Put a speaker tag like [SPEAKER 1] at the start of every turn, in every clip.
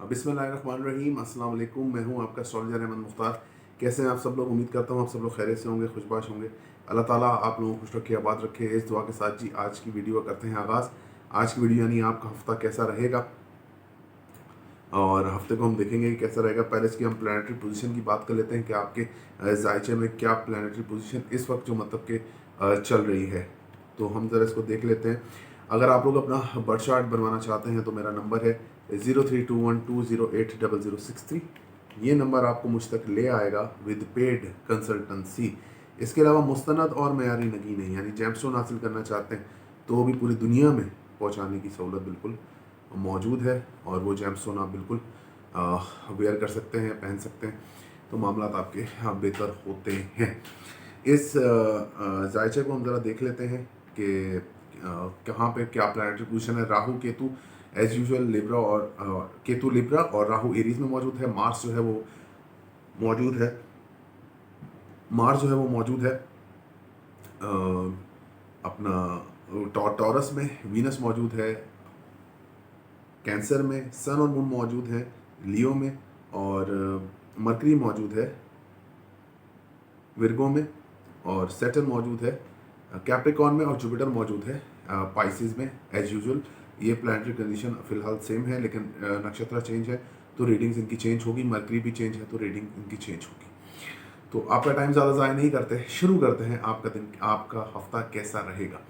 [SPEAKER 1] बिस्मिल्लाहिर्रहमानिर्रहीम, अस्सलाम वालेकुम। मैं हूं आपका एस्ट्रोलॉजर अहमद मुख्तार। कैसे हैं आप सब लोग? उम्मीद करता हूं आप सब लोग खैरियत से होंगे, खुशबाश होंगे। अल्लाह ताला आप लोगों को खुश रखे, आबाद रखे। इस दुआ के साथ जी आज की वीडियो करते हैं आगाज़। आज की वीडियो यानी आपका हफ्ता कैसा रहेगा और हफ्ते को हम देखेंगे कि कैसा रहेगा। पहले इसकी हम प्लानिटरी पोजीशन की बात कर लेते हैं कि आपके जायचे में क्या प्लानिटरी पोजीशन इस वक्त जो मतलब कि चल रही है। तो हम ज़रा इसको देख लेते हैं। अगर आप लोग अपना बर्थ चार्ट बनवाना चाहते हैं तो मेरा नंबर है 0321208006 ये नंबर आपको मुझ तक ले आएगा विद पेड कंसल्टेंसी। इसके अलावा मुस्तनद और मेयारी नगीन है, यानी जेमस्टोन हासिल करना चाहते हैं तो वो भी पूरी दुनिया में पहुंचाने की सहूलत बिल्कुल मौजूद है और वो जेमस्टोन आप बिल्कुल वेयर कर सकते हैं, पहन सकते हैं, तो मामला आपके बेहतर होते हैं। इस जायचे को हम ज़रा देख लेते हैं कि कहाँ पे क्या प्लानिटरी पोजीशन है। Rahu Ketu as usual Libra और केतु लिब्रा और राहु एरीज में मौजूद है। मार्स जो है वो मौजूद है अपना टॉरस में। वीनस मौजूद है कैंसर में। सन और मून मौजूद है लियो में और मरकरी मौजूद है विर्गो में और सैटर्न मौजूद है कैप्रिकॉर्न में और जुपिटर मौजूद है पाइसिस में। एज यूजुअल ये प्लानिटरी कंडीशन फिलहाल सेम है, लेकिन नक्षत्र चेंज है तो रीडिंग्स इनकी चेंज होगी। मरकरी भी चेंज है तो रीडिंग इनकी चेंज होगी। तो आपका टाइम ज़्यादा ज़ाया नहीं करते, शुरू करते हैं आपका दिन, आपका हफ्ता कैसा रहेगा।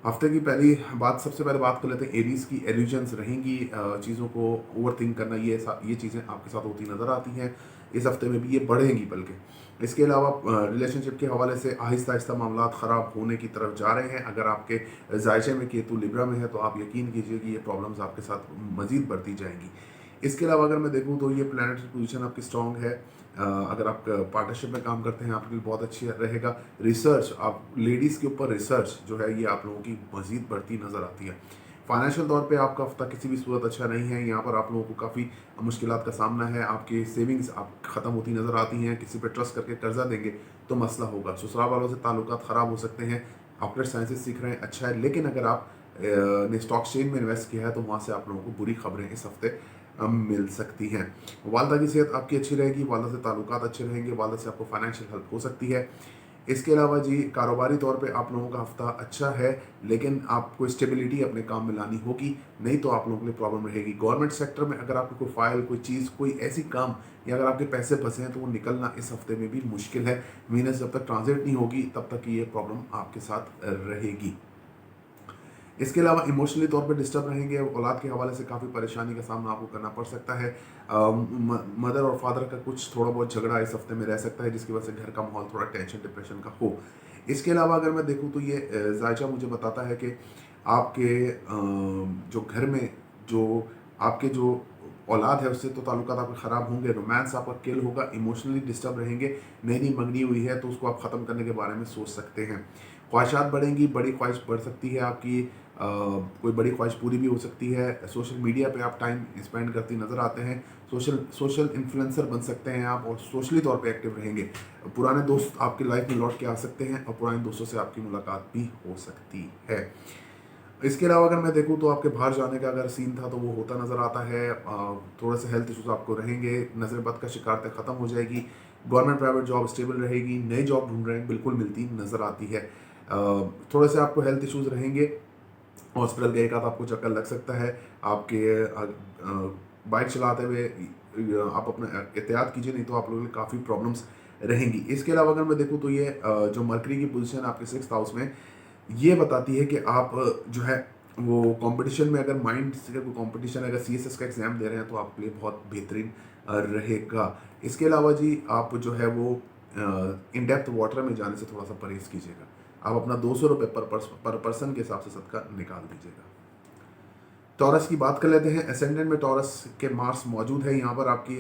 [SPEAKER 1] हफ्ते की पहली बात, सबसे पहले बात कर लेते हैं एरीज की। एल्यूजन्स रहेंगी, चीज़ों को ओवर थिंक करना, ये चीज़ें आपके साथ होती नज़र आती हैं। इस हफ्ते में भी ये बढ़ेंगी बल्कि। इसके अलावा रिलेशनशिप के हवाले से आहिस्ता आहिस्ता मामला ख़राब होने की तरफ जा रहे हैं। अगर आपके जायचे में केतु लिब्रा में है तो आप यकीन कीजिए कि ये प्रॉब्लम्स आपके साथ मज़ीद बढ़ती जाएंगी। इसके अलावा अगर मैं देखूँ तो ये प्लानिटरी पोजीशन आपकी स्ट्रॉन्ग है। अगर आप पार्टनरशिप में काम करते हैं आपके लिए बहुत अच्छी रहेगा। रिसर्च, आप लेडीज़ के ऊपर रिसर्च जो है ये आप लोगों की मज़ीद बढ़ती नज़र आती है। फाइनेंशियल तौर पे आपका हफ्ता किसी भी सूरत अच्छा नहीं है। यहाँ पर आप लोगों को काफ़ी मुश्किलात का सामना है। आपकी सेविंग्स आप ख़त्म होती नज़र आती हैं। किसी पे ट्रस्ट करके कर्जा देंगे तो मसला होगा। ससुराल वालों से ताल्लुकात ख़राब हो सकते हैं। ऑपरेट साइंसेस सीख रहे हैं, अच्छा है, लेकिन अगर आप ने स्टॉक एक्सचेंज में इन्वेस्ट किया है तो वहाँ से आप लोगों को बुरी खबरें इस हफ्ते मिल सकती हैं। वालदा की सेहत आपकी अच्छी रहेगी, वालदा से ताल्लुकात अच्छे रहेंगे, वालदा से आपको फाइनेंशियल हेल्प हो सकती है। इसके अलावा जी कारोबारी तौर पे आप लोगों का हफ्ता अच्छा है, लेकिन आपको स्टेबिलिटी अपने काम में लानी होगी, नहीं तो आप लोगों के लिए प्रॉब्लम रहेगी। गवर्नमेंट सेक्टर में अगर आपको कोई फाइल, कोई चीज़, कोई ऐसी काम या अगर आपके पैसे फंसे हैं तो वो निकलना इस हफ्ते में भी मुश्किल है। वीनस जब तक ट्रांजिट नहीं होगी तब तक ये प्रॉब्लम आपके साथ रहेगी। इसके अलावा इमोशनली तौर पे डिस्टर्ब रहेंगे। औलाद के हवाले से काफ़ी परेशानी का सामना आपको करना पड़ सकता है। मदर और फादर का कुछ थोड़ा बहुत झगड़ा इस हफ्ते में रह सकता है, जिसकी वजह से घर का माहौल थोड़ा टेंशन डिप्रेशन का हो। इसके अलावा अगर मैं देखूँ तो ये जायचा मुझे बताता है कि आपके जो घर में जो आपके जो औलाद है उससे तो ताल्लुकात आपके ख़राब होंगे। रोमांस आपका किल होगा, इमोशनली डिस्टर्ब रहेंगे। नई नई मंगनी हुई है तो उसको आप ख़त्म करने के बारे में सोच सकते हैं। ख्वाहिशात बढ़ेंगी, बड़ी ख्वाहिश बढ़ सकती है आपकी। कोई बड़ी ख्वाहिश पूरी भी हो सकती है। सोशल मीडिया पे आप टाइम स्पेंड करती नज़र आते हैं। सोशल इन्फ्लुएंसर बन सकते हैं आप और सोशली तौर पे एक्टिव रहेंगे। पुराने दोस्त आपकी लाइफ में लौट के आ सकते हैं और पुराने दोस्तों से आपकी मुलाकात भी हो सकती है। इसके अलावा अगर मैं देखूँ तो आपके बाहर जाने का अगर सीन था तो वो होता नज़र आता है। थोड़े से हेल्थ इशूज़ आपको रहेंगे। नज़र बद का शिकारत ख़त्म हो जाएगी। गवर्नमेंट प्राइवेट जॉब स्टेबल रहेगी। नई जॉब ढूंढ रहे हैं, बिल्कुल मिलती नज़र आती है। थोड़े से आपको हेल्थ इश्यूज़ रहेंगे। हॉस्पिटल का एक आध आपको चक्कर लग सकता है। आपके बाइक चलाते हुए आप अपना एहतियात कीजिए, नहीं तो आप लोगों के लिए काफ़ी प्रॉब्लम्स रहेंगी। इसके अलावा अगर मैं देखूँ तो ये जो मरकरी की पोजीशन आपके 6th हाउस में ये बताती है कि आप जो है वो कंपटीशन में, अगर माइंड से कोई कंपटीशन, अगर सीएसएस का एग्ज़ाम दे रहे हैं तो आपके लिए बहुत बेहतरीन रहेगा। इसके अलावा जी आप जो है वो इन डेप्थ वाटर में जाने से थोड़ा सा परहेज़ कीजिएगा। आप अपना 200 रुपये पर पर्सन के हिसाब से सदका निकाल दीजिएगा। टॉरस की बात कर लेते हैं। एसेंडेंट में टॉरस के मार्स मौजूद है। यहाँ पर आपकी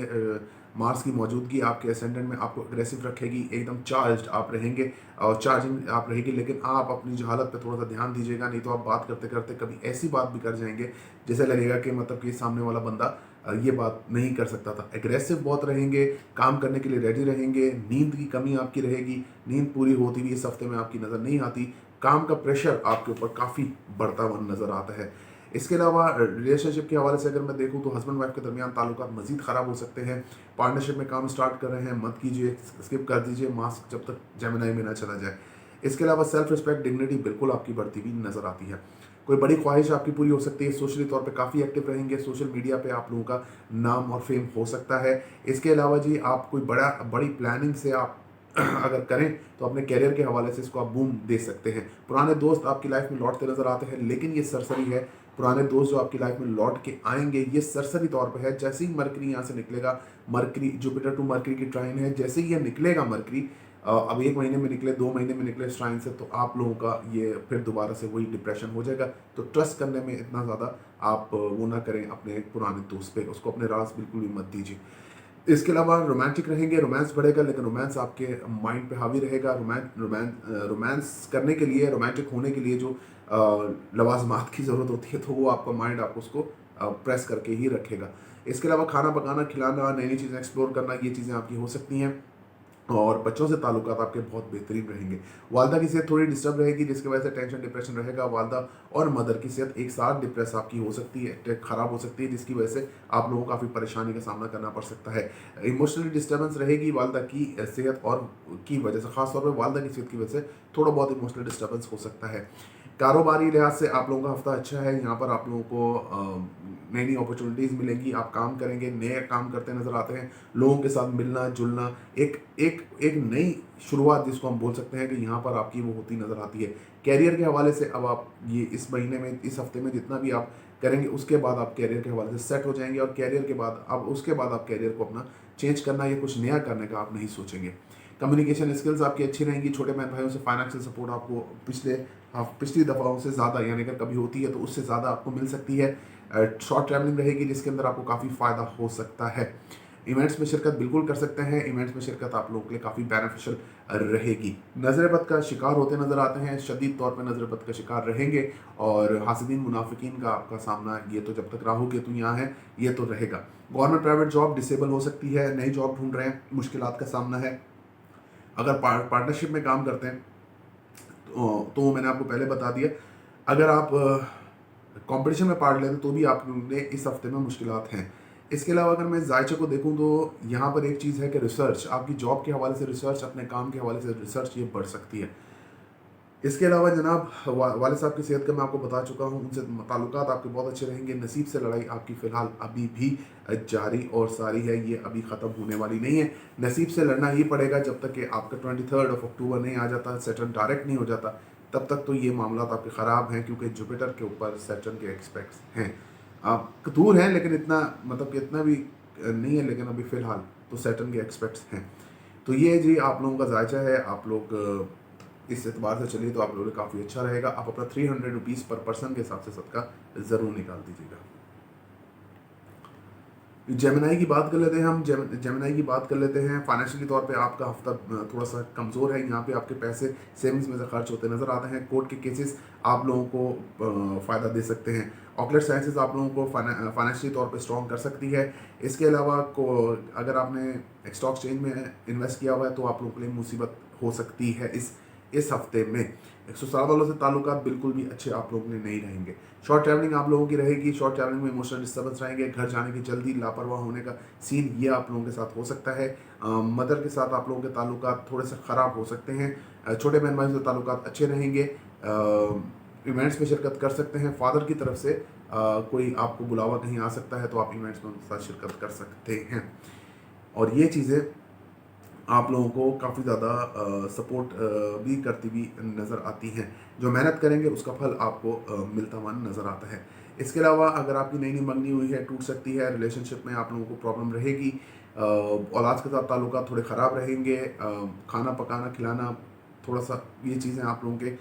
[SPEAKER 1] मार्स की मौजूदगी आपके एसेंडेंट में आपको अग्रेसिव रखेगी, एकदम चार्ज्ड आप रहेंगे और चार्जिंग आप रहेगी। लेकिन आप अपनी जहालत पे थोड़ा सा ध्यान दीजिएगा, नहीं तो आप बात करते करते कभी ऐसी बात भी कर जाएंगे जैसे लगेगा कि मतलब कि सामने वाला बंदा ये बात नहीं कर सकता था। एग्रेसिव बहुत रहेंगे, काम करने के लिए रेडी रहेंगे। नींद की कमी आपकी रहेगी, नींद पूरी होती भी इस हफ्ते में आपकी नज़र नहीं आती। काम का प्रेशर आपके ऊपर काफ़ी बढ़ता हुआ नज़र आता है। इसके अलावा रिलेशनशिप के हवाले से अगर मैं देखूं तो हस्बैंड वाइफ के दरमियान ताल्लुकात मज़ीद ख़राब हो सकते हैं। पार्टनरशिप में काम स्टार्ट कर रहे हैं, मत कीजिए, स्किप कर दीजिए मास्क जब तक जेमिनी में ना चला जाए। इसके अलावा सेल्फ रिस्पेक्ट, डिग्निटी बिल्कुल आपकी बढ़ती हुई नज़र आती है। कोई बड़ी ख्वाहिश आपकी पूरी हो सकती है, सोशली तौर पे काफ़ी एक्टिव रहेंगे, सोशल मीडिया पे आप लोगों का नाम और फेम हो सकता है। इसके अलावा जी आप कोई बड़ी प्लानिंग से आप अगर करें तो अपने करियर के हवाले से इसको आप बूम दे सकते हैं। पुराने दोस्त आपकी लाइफ में लौटते नज़र आते हैं, लेकिन ये सरसरी है। पुराने दोस्त जो आपकी लाइफ में लौट के आएंगे ये सरसरी तौर पे है। जैसे ही मरकरी यहाँ से निकलेगा, मरकरी जुपिटर टू मरकरी की ट्राइन है, जैसे ही ये निकलेगा मरकरी, अब 1 महीने में निकले, 2 महीने में निकले स्ट्राइन से, तो आप लोगों का ये फिर दोबारा से वही डिप्रेशन हो जाएगा। तो ट्रस्ट करने में इतना ज़्यादा आप वो ना करें अपने पुराने दोस्त पे, उसको अपने राज बिल्कुल भी मत दीजिए। इसके अलावा रोमांटिक रहेंगे, रोमांस बढ़ेगा, लेकिन रोमांस आपके माइंड पे हावी रहेगा। रोमांस करने के लिए, रोमांटिक होने के लिए जो लवाजमात की ज़रूरत होती है, तो वो आपका माइंड आपको उसको प्रेस करके ही रखेगा। इसके अलावा खाना पकाना, खिलाना, नई नई चीज़ें एक्सप्लोर करना, ये चीज़ें आपकी हो सकती हैं। और बच्चों से ताल्लुकात आपके बहुत बेहतरीन रहेंगे। वालदा की सेहत थोड़ी डिस्टर्ब रहेगी, जिसकी वजह से टेंशन डिप्रेशन रहेगा। वालदा और मदर की सेहत एक साथ डिप्रेस आपकी हो सकती है, ख़राब हो सकती है, जिसकी वजह से आप लोगों को काफ़ी परेशानी का सामना करना पड़ सकता है। इमोशनली डिस्टर्बेंस रहेगी वालदा की सेहत और की वजह से, खासतौर पर वालदा की सेहत की वजह से थोड़ा बहुत इमोशनल डिस्टर्बेंस हो सकता है। कारोबारी लिहाज से आप लोगों का हफ्ता अच्छा है। यहाँ पर आप लोगों को नई नई अपॉर्चुनिटीज़ मिलेंगी, आप काम करेंगे, नए काम करते नज़र आते हैं। लोगों के साथ मिलना जुलना, एक एक एक नई शुरुआत जिसको हम बोल सकते हैं कि यहाँ पर आपकी वो होती नज़र आती है। कैरियर के हवाले से अब आप ये इस महीने में, इस हफ्ते में जितना भी आप करेंगे, उसके बाद आप कैरियर के हवाले से सेट हो जाएंगे। और कैरियर के बाद अब उसके बाद आप कैरियर को अपना चेंज करना या कुछ नया करने का आप नहीं सोचेंगे। कम्युनिकेशन स्किल्स आपकी अच्छी रहेंगी। छोटे बहन भाइयों से फाइनेंशियल सपोर्ट आपको पिछली दफ़ाओं से ज़्यादा, यानी अगर कभी होती है तो उससे ज़्यादा आपको मिल सकती है। शॉर्ट ट्रैवलिंग रहेगी, जिसके अंदर आपको काफ़ी फ़ायदा हो सकता है। इवेंट्स में शिरकत बिल्कुल कर सकते हैं। इवेंट्स में शिरकत आप लोगों के लिए काफ़ी बेनिफिशियल रहेगी। नज़र बद का शिकार होते नज़र आते हैं, शदीद तौर पे नज़र बद का शिकार रहेंगे। और हासिदीन मुनाफिकीन का आपका सामना, ये तो जब तक राहु केतु यहाँ है ये तो रहेगा। गवर्नमेंट प्राइवेट जॉब डिसेबल हो सकती है, नई जॉब ढूंढ रहे हैं, मुश्किलात का सामना है। अगर पार्टनरशिप में काम करते हैं तो मैंने आपको पहले बता दिया, अगर आप कंपटीशन में पार्ट लेते तो भी आप लोगों इस हफ्ते में मुश्किलात हैं। इसके अलावा अगर मैं जायचे को देखूं तो यहाँ पर एक चीज़ है कि रिसर्च, आपकी जॉब के हवाले से रिसर्च, अपने काम के हवाले से रिसर्च, ये बढ़ सकती है। इसके अलावा जनाब वालिद साहब की सेहत का मैं आपको बता चुका हूँ, उनसे ताल्लुकात आपके बहुत अच्छे रहेंगे। नसीब से लड़ाई आपकी फ़िलहाल अभी भी जारी और सारी है, ये अभी ख़त्म होने वाली नहीं है। नसीब से लड़ना ही पड़ेगा जब तक कि आपका 23 अक्टूबर नहीं आ जाता, सैटर्न डायरेक्ट नहीं हो जाता, तब तक तो ये मामला आपके ख़राब हैं, क्योंकि जुपिटर के ऊपर सैटर्न के एक्सपेक्ट्स हैं। आप दूर हैं लेकिन इतना, मतलब कि इतना भी नहीं है, लेकिन अभी फ़िलहाल तो सैटर्न के एक्सपेक्ट्स हैं। तो ये जी आप लोगों का जायचा है। आप लोग इस एतबार से चलिए तो आप लोगों को काफ़ी अच्छा रहेगा। आप अपना 300 रुपीज़ पर पर्सन के हिसाब से सदका ज़रूर निकाल दीजिएगा। जेमिनी की बात कर लेते हैं हम। जेमिनी की बात कर लेते हैं। फाइनेंशियली तौर पे आपका हफ्ता थोड़ा सा कमज़ोर है। यहाँ पे आपके पैसे सेविंग्स में से खर्च होते नज़र आते हैं। कोर्ट के केसेस आप लोगों को फ़ायदा दे सकते हैं। ऑकलेट साइंसेज आप लोगों को फाइनेंशियली तौर पे स्ट्रॉन्ग कर सकती है। इसके अलावा अगर आपने स्टॉक एक्सचेंज में इन्वेस्ट किया हुआ है तो आप लोगों के लिए मुसीबत हो सकती है इस हफ्ते में। ससुराल वालों से ताल्लुकात बिल्कुल भी अच्छे आप लोगों के नहीं रहेंगे। शॉर्ट ट्रैवलिंग आप लोगों की रहेगी। शॉर्ट ट्रैवलिंग में इमोशनल डिस्टर्बेंस रहेंगे। घर जाने की जल्दी, लापरवाह होने का सीन ये आप लोगों के साथ हो सकता है। मदर के साथ आप लोगों के ताल्लुकात थोड़े से ख़राब हो सकते हैं। छोटे बहन भाई से ताल्लुकात अच्छे रहेंगे। इवेंट्स में शिरकत कर सकते हैं। फादर की तरफ से कोई आपको बुलावा कहीं आ सकता है तो आप इवेंट्स में उनके साथ शिरकत कर सकते हैं। और ये चीज़ें आप लोगों को काफ़ी ज़्यादा सपोर्ट भी करती हुई नज़र आती हैं। जो मेहनत करेंगे उसका फल आपको मिलता हुआ नज़र आता है। इसके अलावा अगर आपकी नई मंगनी हुई है, टूट सकती है। रिलेशनशिप में आप लोगों को प्रॉब्लम रहेगी। औलाद के साथ ताल्लुकात थोड़े ख़राब रहेंगे। खाना पकाना खिलाना, थोड़ा सा ये चीज़ें आप लोगों के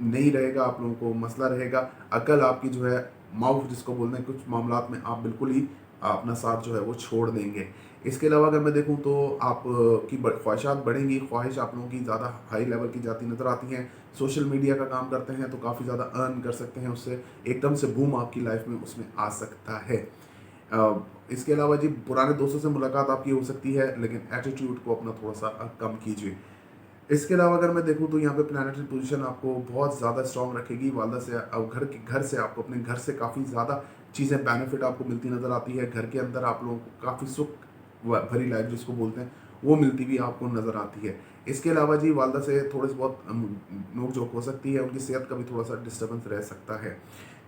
[SPEAKER 1] नहीं रहेगा, आप लोगों को मसला रहेगा। अकल आपकी जो है, माउथ जिसको बोलते हैं, कुछ मामलात में आप बिल्कुल ही अपना साथ जो है वो छोड़ देंगे। इसके अलावा अगर मैं देखूं तो आप की ख्वाहिशात बढ़ेंगी। ख्वाहिश आप लोगों की ज़्यादा हाई लेवल की जाती नज़र आती हैं। सोशल मीडिया का काम करते हैं तो काफ़ी ज़्यादा अर्न कर सकते हैं उससे। एकदम से बूम आपकी लाइफ में उसमें आ सकता है। इसके अलावा जी पुराने दोस्तों से मुलाकात आपकी हो सकती है, लेकिन एटीट्यूड को अपना थोड़ा सा कम कीजिए। इसके अलावा अगर मैं देखूँ तो यहाँ पे प्लैनेटरी पोजीशन आपको बहुत ज़्यादा स्ट्रॉन्ग रखेगी। वालदा से घर से आपको अपने घर से काफ़ी ज़्यादा चीज़ें बेनिफिट आपको मिलती नज़र आती है। घर के अंदर आप लोगों को काफ़ी सुख भरी लाइफ जिसको बोलते हैं वो मिलती भी आपको नज़र आती है। इसके अलावा जी वालदा से थोड़ी सी बहुत नोक झोंक हो सकती है, उनकी सेहत का भी थोड़ा सा डिस्टर्बेंस रह सकता है।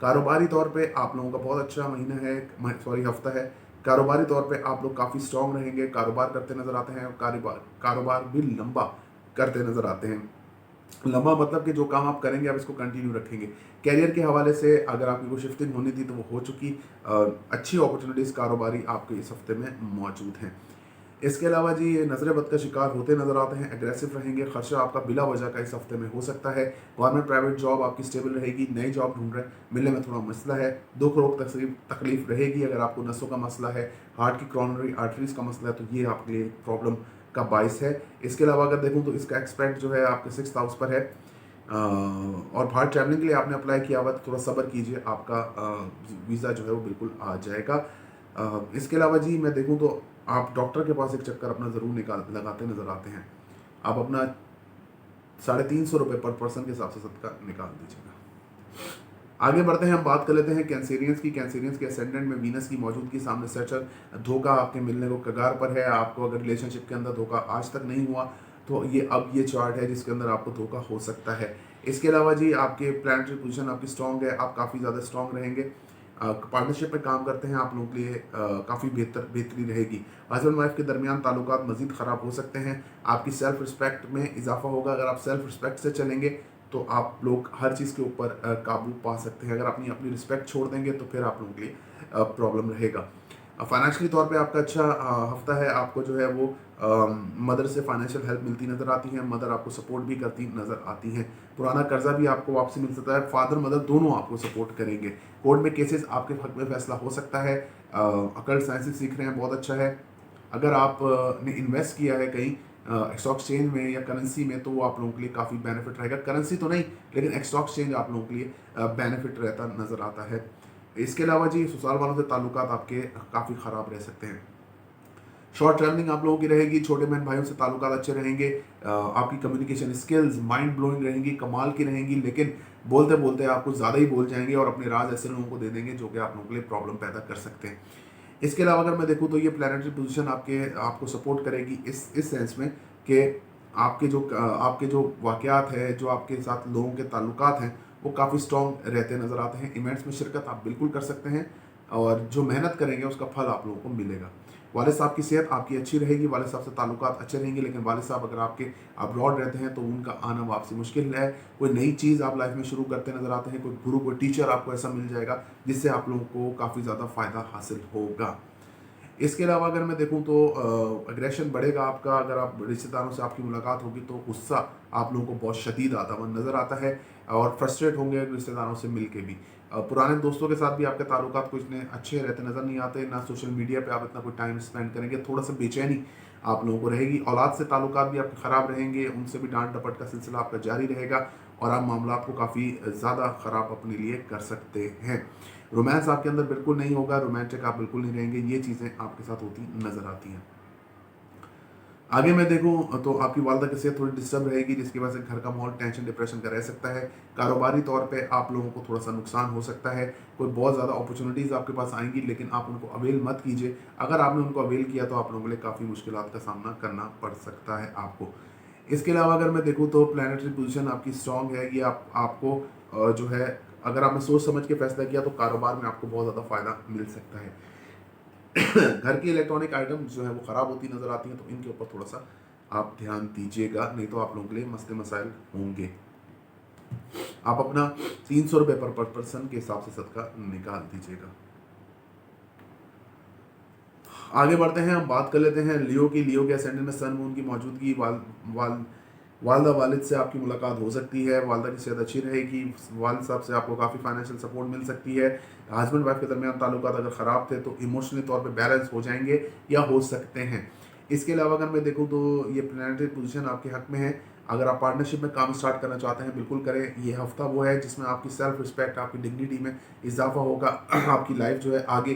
[SPEAKER 1] कारोबारी तौर पे आप लोगों का बहुत अच्छा महीना है, सॉरी हफ्ता है। कारोबारी तौर पे आप लोग काफ़ी स्ट्रॉन्ग रहेंगे, कारोबार करते नज़र आते हैं और कारोबार कारोबार भी लंबा करते नज़र आते हैं। लंबा मतलब कि जो काम आप करेंगे आप इसको कंटिन्यू रखेंगे। कैरियर के हवाले से अगर आपकी कोई शिफ्टिंग होनी थी तो वो हो चुकी। अच्छी अपॉर्चुनिटीज़ कारोबारी आपके इस हफ्ते में मौजूद हैं। इसके अलावा जी ये नज़र बद का शिकार होते नज़र आते हैं, एग्रेसिव रहेंगे, खर्चा आपका बिला वजह का इस हफ्ते में हो सकता है। गवर्नमेंट प्राइवेट जॉब आपकी स्टेबल रहेगी, नई जॉब ढूंढ रहे मिलने में थोड़ा मसला है, दुख रोग तकलीफ रहेगी। अगर आपको नसों का मसला है, हार्ट की कॉर्नरी आर्टरीज का मसला है तो ये आपके लिए प्रॉब्लम का बाइस है। इसके अलावा अगर देखूँ तो इसका एक्सपेक्ट जो है आपके 6th हाउस पर है। और बाहर ट्रैवलिंग के लिए आपने अप्लाई किया हुआ तो थोड़ा सब्र कीजिए, आपका वीज़ा जो है वो बिल्कुल आ जाएगा। इसके अलावा जी मैं देखूँ तो आप डॉक्टर के पास एक चक्कर अपना ज़रूर लगाते नज़र आते हैं। आप अपना 350 रुपये पर पर्सन के हिसाब से सदका निकाल दीजिएगा। आगे बढ़ते हैं, हम बात कर लेते हैं कैंसेरियंस की। कैंसेरियंस के असेंडेंट में वीनस की मौजूदगी सामने सर्चर धोखा आपके मिलने को कगार पर है। आपको अगर रिलेशनशिप के अंदर धोखा आज तक नहीं हुआ तो ये चार्ट है जिसके अंदर आपको धोखा हो सकता है। इसके अलावा जी आपके प्लानिटरी पोजीशन आपकी स्ट्रॉन्ग है, आप काफ़ी ज़्यादा स्ट्रॉन्ग रहेंगे। पार्टनरशिप में काम करते हैं आप लोगों के लिए काफ़ी बेहतरी रहेगी। हस्बैंड वाइफ के दरमियान ताल्लुकात मज़ीद ख़राब हो सकते हैं। आपकी सेल्फ रिस्पेक्ट में इजाफा होगा। अगर आप सेल्फ रिस्पेक्ट से चलेंगे तो आप लोग हर चीज़ के ऊपर काबू पा सकते हैं। अगर अपनी अपनी रिस्पेक्ट छोड़ देंगे तो फिर आप लोगों के लिए प्रॉब्लम रहेगा। फाइनेंशियली तौर पे आपका अच्छा हफ्ता है। आपको जो है वो मदर से फाइनेंशियल हेल्प मिलती नज़र आती है, मदर आपको सपोर्ट भी करती नज़र आती हैं। पुराना कर्जा भी आपको वापसी मिल सकता है। फादर मदर दोनों आपको सपोर्ट करेंगे। कोर्ट में केसेस आपके हक में फैसला हो सकता है। अकल्ट साइंसेस सीख रहे हैं, बहुत अच्छा है। अगर आप ने इन्वेस्ट किया है कहीं स्टॉक एक्सचेंज में या करेंसी में तो वो आप लोगों के लिए काफ़ी बेनिफिट रहेगा। करेंसी तो नहीं लेकिन स्टॉक एक्सचेंज आप लोगों के लिए बेनिफिट रहता नज़र आता है। इसके अलावा जी ससुराल वालों से ताल्लुकात आपके काफ़ी ख़राब रह सकते हैं। शॉर्ट ट्रैवलिंग आप लोगों की रहेगी। छोटे बहन भाइयों से ताल्लुकात अच्छे रहेंगे। आपकी कम्युनिकेशन स्किल्स माइंड ब्लोइंग रहेंगी, कमाल की रहेंगी, लेकिन बोलते बोलते आप कुछ ज़्यादा ही बोल जाएंगे और अपने राज ऐसे लोगों को दे देंगे जो कि आप लोगों के लिए प्रॉब्लम पैदा कर सकते हैं। इसके अलावा अगर मैं देखूँ तो ये प्लानिटरी पोजीशन आपको सपोर्ट करेगी इस सेंस में कि आपके जो वाक़यात है, जो आपके साथ लोगों के ताल्लुकात हैं वो काफ़ी स्ट्रॉन्ग रहते नज़र आते हैं। इवेंट्स में शिरकत आप बिल्कुल कर सकते हैं और जो मेहनत करेंगे उसका फल आप लोगों को मिलेगा। वालिद साहब की सेहत आपकी अच्छी रहेगी, वालिद साहब से ताल्लुकात अच्छे रहेंगे, लेकिन वालिद साहब अगर आपके अब्रॉड रहते हैं तो उनका आना वापसी मुश्किल है। कोई नई चीज़ आप लाइफ में शुरू करते नज़र आते हैं, कोई गुरु कोई टीचर आपको ऐसा मिल जाएगा जिससे आप लोगों को काफ़ी ज़्यादा फ़ायदा हासिल होगा। इसके अलावा अगर मैं देखूं तो अग्रेशन बढ़ेगा आपका। अगर आप रिश्तेदारों से आपकी मुलाकात होगी तो गुस्सा आप लोगों को बहुत शदीद आता हुआ नज़र आता है और फ्रस्ट्रेट होंगे रिश्तेदारों से मिल के भी। पुराने दोस्तों के साथ भी आपके ताल्लुकात कुछ इतने अच्छे रहते नज़र नहीं आते। ना सोशल मीडिया पे आप इतना कोई टाइम स्पेंड करेंगे, थोड़ा सा बेचैनी आप लोगों को रहेगी। औलाद से ताल्लुकात भी आपके ख़राब रहेंगे, उनसे भी डांट डपट का सिलसिला आपका जारी रहेगा और आप मामला को काफ़ी ज़्यादा ख़राब अपने लिए कर सकते हैं। रोमांस आपके अंदर बिल्कुल नहीं होगा, रोमांटिक आप बिल्कुल नहीं रहेंगे। ये चीज़ें आपके साथ होती नज़र आती हैं। आगे मैं देखूं तो आपकी वालदा की सेहत थोड़ी डिस्टर्ब रहेगी जिसकी वजह से घर का माहौल टेंशन डिप्रेशन का रह सकता है। कारोबारी तौर पे आप लोगों को थोड़ा सा नुकसान हो सकता है। कोई बहुत ज़्यादा अपॉर्चुनिटीज़ आपके पास आएंगी लेकिन आप उनको अवेल मत कीजिए। अगर आपने उनको अवेल किया तो आप लोगों के लिए काफ़ी मुश्किलात का सामना करना पड़ सकता है आपको। इसके अलावा अगर मैं देखूँ तो प्लानिटरी पोजीशन आपकी स्ट्रॉन्ग है। ये आपको जो है अगर आपने सोच समझ के फैसला किया तो कारोबार में आपको बहुत ज़्यादा फ़ायदा मिल सकता है। घर की इलेक्ट्रॉनिक आइटम जो है वो ख़राब होती नज़र आती हैं तो इनके ऊपर थोड़ा सा आप ध्यान दीजिएगा, नहीं तो आप लोगों के लिए मसले मसाइल होंगे। आप अपना 300 रुपये पर पर्सन के हिसाब से सदका निकाल दीजिएगा। आगे बढ़ते हैं, हम बात कर लेते हैं लियो की। लियो के असेंडेंट में सन मून की मौजूदगी। वालदा वालिद से आपकी मुलाकात हो सकती है। वालदा की सेहत अच्छी रहेगी। वालिद साहब से आपको काफ़ी फाइनेंशियल सपोर्ट मिल सकती है। हस्बैंड वाइफ के दरमियान ताल्लुकात अगर ख़राब थे तो इमोशनली तौर पे बैलेंस हो जाएंगे या हो सकते हैं। इसके अलावा अगर मैं देखूँ तो ये प्लानिटरी पोजीशन आपके हक में है। अगर आप पार्टनरशिप में काम स्टार्ट करना चाहते हैं बिल्कुल करें। ये हफ्ता वो है जिसमें आपकी सेल्फ रिस्पेक्ट, आपकी डिग्निटी में इजाफा होगा। आपकी लाइफ जो है आगे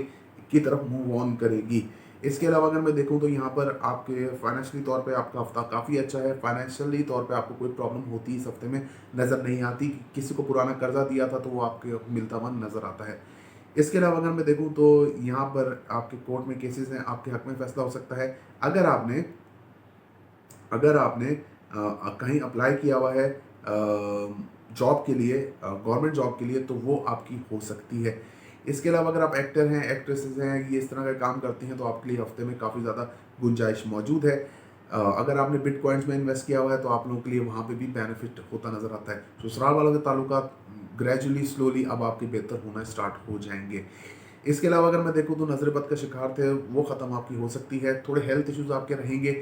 [SPEAKER 1] की तरफ मूव ऑन करेगी। इसके अलावा अगर मैं देखूं तो यहाँ पर आपके फाइनेंशियली तौर पे आपका हफ्ता काफ़ी अच्छा है। फाइनेंशियली तौर पे आपको कोई प्रॉब्लम होती इस हफ्ते में नज़र नहीं आती। किसी को पुराना कर्जा दिया था तो वो आपके मिलता हुआ नज़र आता है। इसके अलावा अगर मैं देखूं तो यहाँ पर आपके कोर्ट में केसेस हैं, आपके हक में फैसला हो सकता है। अगर आपने अगर आपने कहीं अप्लाई किया हुआ है जॉब के लिए, गवर्नमेंट जॉब के लिए, तो वो आपकी हो सकती है। इसके अलावा अगर आप एक्टर हैं, एक्ट्रेसेस हैं, ये इस तरह का काम करती हैं, तो आपके लिए हफ्ते में काफ़ी ज़्यादा गुंजाइश मौजूद है। अगर आपने बिटकॉइंस में इन्वेस्ट किया हुआ है तो आप लोगों के लिए वहाँ पे भी बेनिफिट होता नज़र आता है। ससुराल वालों के ताल्लुकात ग्रेजुअली स्लोली अब आपके बेहतर होना स्टार्ट हो जाएंगे। इसके अलावा अगर मैं देखूँ तो नज़र बद का शिकार थे वो ख़त्म आपकी हो सकती है। थोड़े हेल्थ इश्यूज आपके रहेंगे,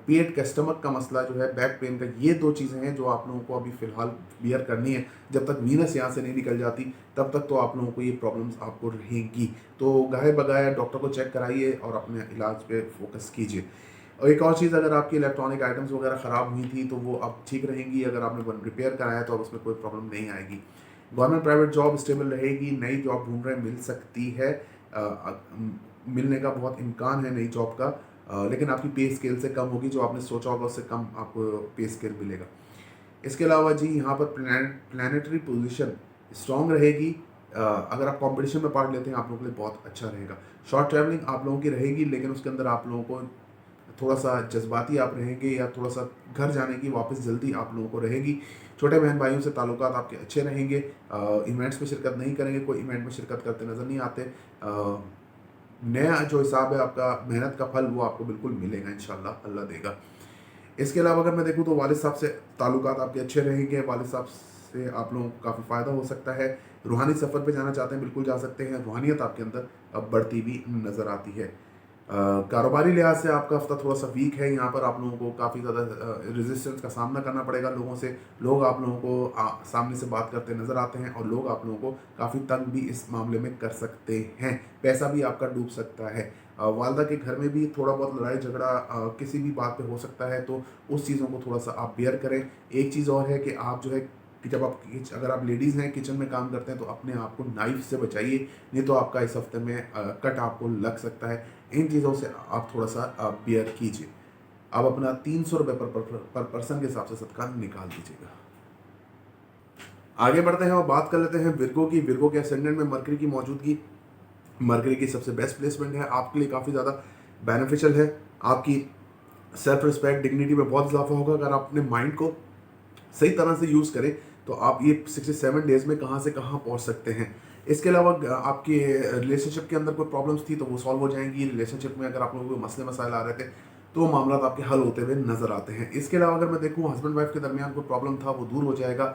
[SPEAKER 1] पेट का स्टमक का मसला जो है, बैक पेन का, ये दो चीज़ें हैं जो आप लोगों को अभी फ़िलहाल बियर करनी है। जब तक वीनस यहाँ से नहीं निकल जाती तब तक तो आप लोगों को ये प्रॉब्लम्स आपको रहेंगी। तो गाहे बगाए डॉक्टर को चेक कराइए और अपने इलाज पे फोकस कीजिए। और एक और चीज़, अगर आपकी इलेक्ट्रॉनिक आइटम्स वगैरह ख़राब हुई थी तो वो अब ठीक रहेंगी। अगर आपने रिपेयर कराया तो अब उसमें कोई प्रॉब्लम नहीं आएगी। गवर्नमेंट प्राइवेट जॉब स्टेबल रहेगी। नई जॉब ढूंढ रहे हैं, मिल सकती है। मिलने का बहुत इम्कान है नई जॉब का, लेकिन आपकी पे स्केल से कम होगी। जो आपने सोचा होगा उससे कम आपको पे स्केल मिलेगा। इसके अलावा जी यहाँ पर प्लानिटरी पोजीशन स्ट्रांग रहेगी। अगर आप कंपटीशन में पार्ट लेते हैं आप लोगों के लिए बहुत अच्छा रहेगा। शॉर्ट ट्रैवलिंग आप लोगों की रहेगी, लेकिन उसके अंदर आप लोगों को थोड़ा सा जज्बाती आप रहेंगे, या थोड़ा सा घर जाने की वापस जल्दी आप लोगों को रहेगी। छोटे बहन भाइयों से ताल्लुकात आपके अच्छे रहेंगे। इवेंट्स में शिरकत नहीं करेंगे, कोई इवेंट में शिरकत करते नज़र नहीं आते। नया जो हिसाब है आपका, मेहनत का फल, वो आपको बिल्कुल मिलेगा इंशाल्लाह, अल्लाह देगा। इसके अलावा अगर मैं देखूँ तो वालिद साहब से ताल्लुकात आपके अच्छे रहेंगे। वालिद साहब से आप लोगों को काफ़ी फ़ायदा हो सकता है। रूहानी सफ़र पे जाना चाहते हैं, बिल्कुल जा सकते हैं। रूहानियत आपके अंदर अब बढ़ती हुई नज़र आती है। कारोबारी लिहाज से आपका हफ्ता थोड़ा सा वीक है। यहाँ पर आप लोगों को काफ़ी ज़्यादा रेजिस्टेंस का सामना करना पड़ेगा लोगों से। लोग आप लोगों को सामने से बात करते नज़र आते हैं और लोग आप लोगों को काफ़ी तंग भी इस मामले में कर सकते हैं। पैसा भी आपका डूब सकता है। वालदा के घर में भी थोड़ा बहुत लड़ाई झगड़ा किसी भी बात पे हो सकता है, तो उस चीज़ों को थोड़ा सा आप बेयर करें। एक चीज़ और है कि आप जो है कि जब आप अगर आप लेडीज़ हैं, किचन में काम करते हैं, तो अपने आप को नाइफ से बचाइए, नहीं तो आपका इस हफ्ते में कट आपको लग सकता है। इन चीज़ों से आप थोड़ा सा बेयर कीजिए। आप अपना 300 रुपये पर पर्सन के हिसाब से सदका निकाल दीजिएगा। आगे बढ़ते हैं और बात कर लेते हैं विर्गो की। विर्गो के असेंडेंट में मरकरी की मौजूदगी, मरकरी की सबसे बेस्ट प्लेसमेंट है, आपके लिए काफ़ी ज़्यादा बेनिफिशियल है। आपकी सेल्फ रिस्पेक्ट, डिग्निटी में बहुत इजाफा होगा। अगर आप अपने माइंड को सही तरह से यूज़ करें तो आप ये 67 डेज़ में कहाँ से कहाँ पहुँच सकते हैं। इसके अलावा आपके रिलेशनशिप के अंदर कोई प्रॉब्लम्स थी तो वो सॉल्व हो जाएंगी। रिलेशनशिप में अगर आप लोगों को मसले मसाइल आ रहे थे तो वो मामला आपके हल होते हुए नज़र आते हैं। इसके अलावा अगर मैं देखूँ हस्बैंड वाइफ के दरमियान कोई प्रॉब्लम था वो दूर हो जाएगा,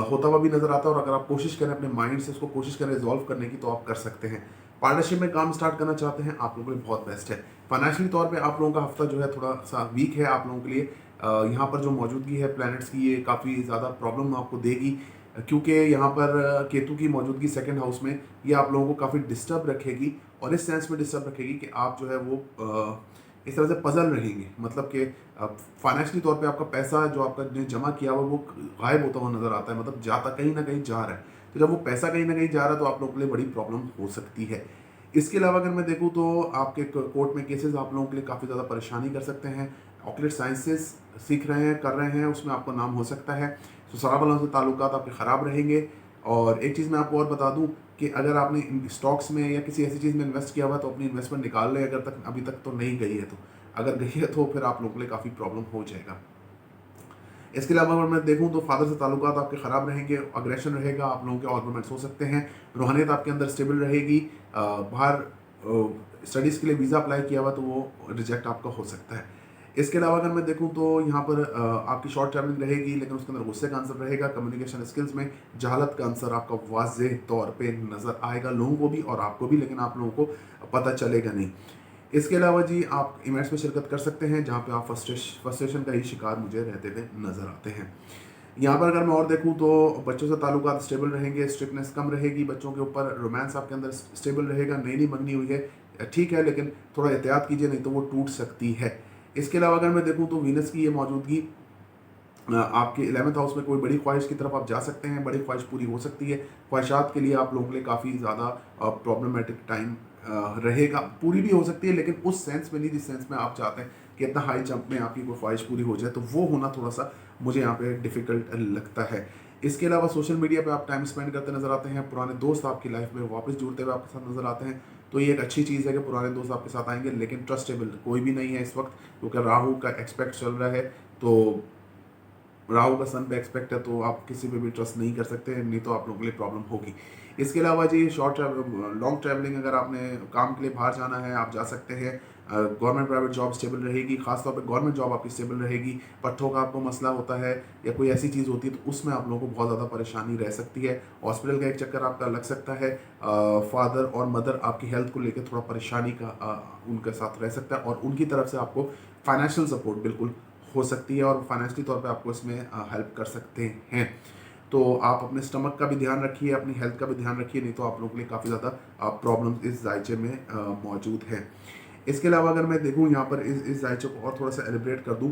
[SPEAKER 1] होता हुआ भी नज़र आता है। और अगर आप कोशिश करें अपने माइंड से उसको कोशिश करें रिजॉल्व करने की तो आप कर सकते हैं। पार्टनरशिप में काम स्टार्ट करना चाहते हैं, आप लोगों के लिए बहुत बेस्ट है। फाइनेंशियली तौर पे आप लोगों का हफ्ता जो है थोड़ा सा वीक है आप लोगों के लिए। यहाँ पर जो मौजूदगी है प्लैनेट्स की, ये काफ़ी ज़्यादा प्रॉब्लम आपको देगी, क्योंकि यहाँ पर केतु की मौजूदगी सेकंड हाउस में, ये आप लोगों को काफ़ी डिस्टर्ब रखेगी। और इस सेंस में डिस्टर्ब रखेगी कि आप जो है वो इस तरह से पजल रहेंगे। मतलब कि फाइनेंशियली तौर पे आपका पैसा जो आपका जमा किया हुआ वो गायब होता हुआ नज़र आता है, मतलब जाता कहीं ना कहीं जा रहा है। तो जब वो पैसा कहीं ना कहीं जा रहा है तो आप लोगों के लिए बड़ी प्रॉब्लम हो सकती है। इसके अलावा अगर मैं देखूँ तो आपके कोर्ट में केसेस आप लोगों के लिए काफ़ी ज़्यादा परेशानी कर सकते हैं। ऑक्यूलर साइंसेस सीख रहे हैं, कर रहे हैं, उसमें आपको नाम हो सकता है। ससुराल वालों से ताल्लुकात आपके ख़राब रहेंगे। और एक चीज़ मैं आपको और बता दूं कि अगर आपने स्टॉक्स में या किसी ऐसी चीज़ में इन्वेस्ट किया हुआ है तो अपनी इन्वेस्टमेंट निकाल लें, अगर तक अभी तक तो नहीं गई है तो। अगर गई है तो फिर आप लोगों के लिए काफ़ी प्रॉब्लम हो जाएगा। इसके अलावा अगर मैं देखूं तो फादर से ताल्लुकात आपके ख़राब रहेंगे, अग्रेशन रहेगा, आप लोगों के आर्गूमेंट्स हो सकते हैं। रूहानियत आपके अंदर स्टेबल रहेगी। बाहर स्टडीज़ के लिए वीज़ा अप्लाई किया हुआ तो वो रिजेक्ट आपका हो सकता है। इसके अलावा अगर मैं देखूं तो यहाँ पर आपकी शॉर्ट ट्रैवलिंग रहेगी, लेकिन उसके अंदर गुस्से का आंसर रहेगा। कम्युनिकेशन स्किल्स में जहालत का आंसर आपका वाज़ेह तौर पे नज़र आएगा, लोगों को भी और आपको भी, लेकिन आप लोगों को पता चलेगा नहीं। इसके अलावा जी आप इवेंट्स में शिरकत कर सकते हैं जहाँ पे आप फ्रस्ट्रेशन का ही शिकार मुझे रहते हुए नज़र आते हैं। यहाँ पर अगर मैं और देखूँ तो बच्चों से ताल्लुकात स्टेबल रहेंगे, स्ट्रिक्टनेस कम रहेगी बच्चों के ऊपर, रोमांस आपके अंदर स्टेबल रहेगा। नई नई मंगनी हुई है ठीक है, लेकिन थोड़ा एहतियात कीजिए नहीं तो वो टूट सकती है। इसके अलावा अगर मैं देखूँ तो वीनस की ये मौजूदगी आपके 11th हाउस में, कोई बड़ी ख्वाहिश की तरफ आप जा सकते हैं, बड़ी ख्वाहिश पूरी हो सकती है। ख्वाहिशात के लिए आप लोगों के लिए काफ़ी ज़्यादा प्रॉब्लमेटिक टाइम रहेगा, पूरी भी हो सकती है लेकिन उस सेंस में नहीं जिस सेंस में आप चाहते हैं कि इतना हाई जंप में आपकी कोई ख्वाहिश पूरी हो जाए, तो वो होना थोड़ा सा मुझे यहाँ पे डिफ़िकल्ट लगता है। इसके अलावा सोशल मीडिया पे आप टाइम स्पेंड करते नज़र आते हैं, पुराने दोस्त आपकी लाइफ में वापस जुड़ते हुए आपके साथ नज़र आते हैं, तो ये एक अच्छी चीज़ है कि पुराने दोस्त आपके साथ आएंगे, लेकिन ट्रस्टेबल कोई भी नहीं है इस वक्त, क्योंकि राहु का एक्सपेक्ट चल रहा है। तो राहु का सन पे एक्सपेक्ट है, तो आप किसी पे भी ट्रस्ट नहीं कर सकते, नहीं तो आप लोगों के लिए प्रॉब्लम होगी। इसके अलावा जी शॉर्ट ट्रैवल, लॉन्ग ट्रैवलिंग, अगर आपने काम के लिए बाहर जाना है आप जा सकते हैं। गवर्नमेंट प्राइवेट जॉब स्टेबल रहेगी, खासतौर पे गवर्नमेंट जॉब आपकी स्टेबल रहेगी। पट्ठों का आपको मसला होता है या कोई ऐसी चीज़ होती है तो उसमें आप लोगों को बहुत ज़्यादा परेशानी रह सकती है। हॉस्पिटल का एक चक्कर आपका लग सकता है। फादर और मदर आपकी हेल्थ को लेकर थोड़ा परेशानी का उनके साथ रह सकता है, और उनकी तरफ से आपको फाइनेंशियल सपोर्ट बिल्कुल हो सकती है, और फाइनेंशियली तौर पे आपको इसमें हेल्प कर सकते हैं। तो आप अपने स्टमक का भी ध्यान रखिए, अपनी हेल्थ का भी ध्यान रखिए, नहीं तो आप लोगों के लिए काफ़ी ज़्यादा प्रॉब्लम्स इस जायचे में मौजूद हैं। इसके अलावा अगर मैं देखूँ यहाँ पर इस जायचे को और थोड़ा सा एलिब्रेट कर दूँ,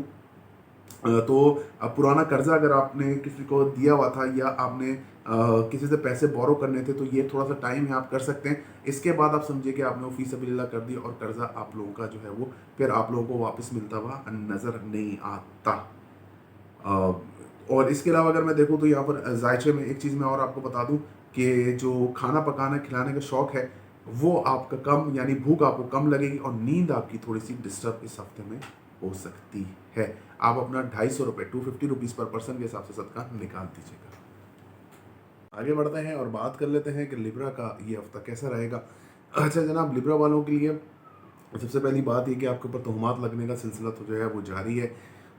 [SPEAKER 1] तो पुराना कर्जा अगर आपने किसी को दिया हुआ था या आपने किसी से पैसे बोरो करने थे, तो ये थोड़ा सा टाइम है, आप कर सकते हैं। इसके बाद आप समझिए कि आपने वो फी सबिलिल्लाह कर दिया और कर्जा आप लोगों का जो है वो फिर आप लोगों को वापस मिलता हुआ नज़र नहीं आता। और इसके अलावा अगर मैं देखूँ तो यहाँ पर जायचे में एक चीज़ मैं और आपको बता दूँ कि जो खाना पकाना खिलाने का शौक़ है वो आपका कम, यानी भूख आपको कम लगेगी और नींद आपकी थोड़ी सी डिस्टर्ब इस हफ्ते में हो सकती है। आप अपना 250 रुपये 250 रुपीज़ पर पर्सन के हिसाब से सदका निकाल दीजिएगा। आगे बढ़ते हैं और बात कर लेते हैं कि लिब्रा का ये हफ्ता कैसा रहेगा। अच्छा जनाब, लिब्रा वालों के लिए सबसे पहली बात ये कि आपके ऊपर तोहमात लगने का सिलसिला तो जो है वो जारी है,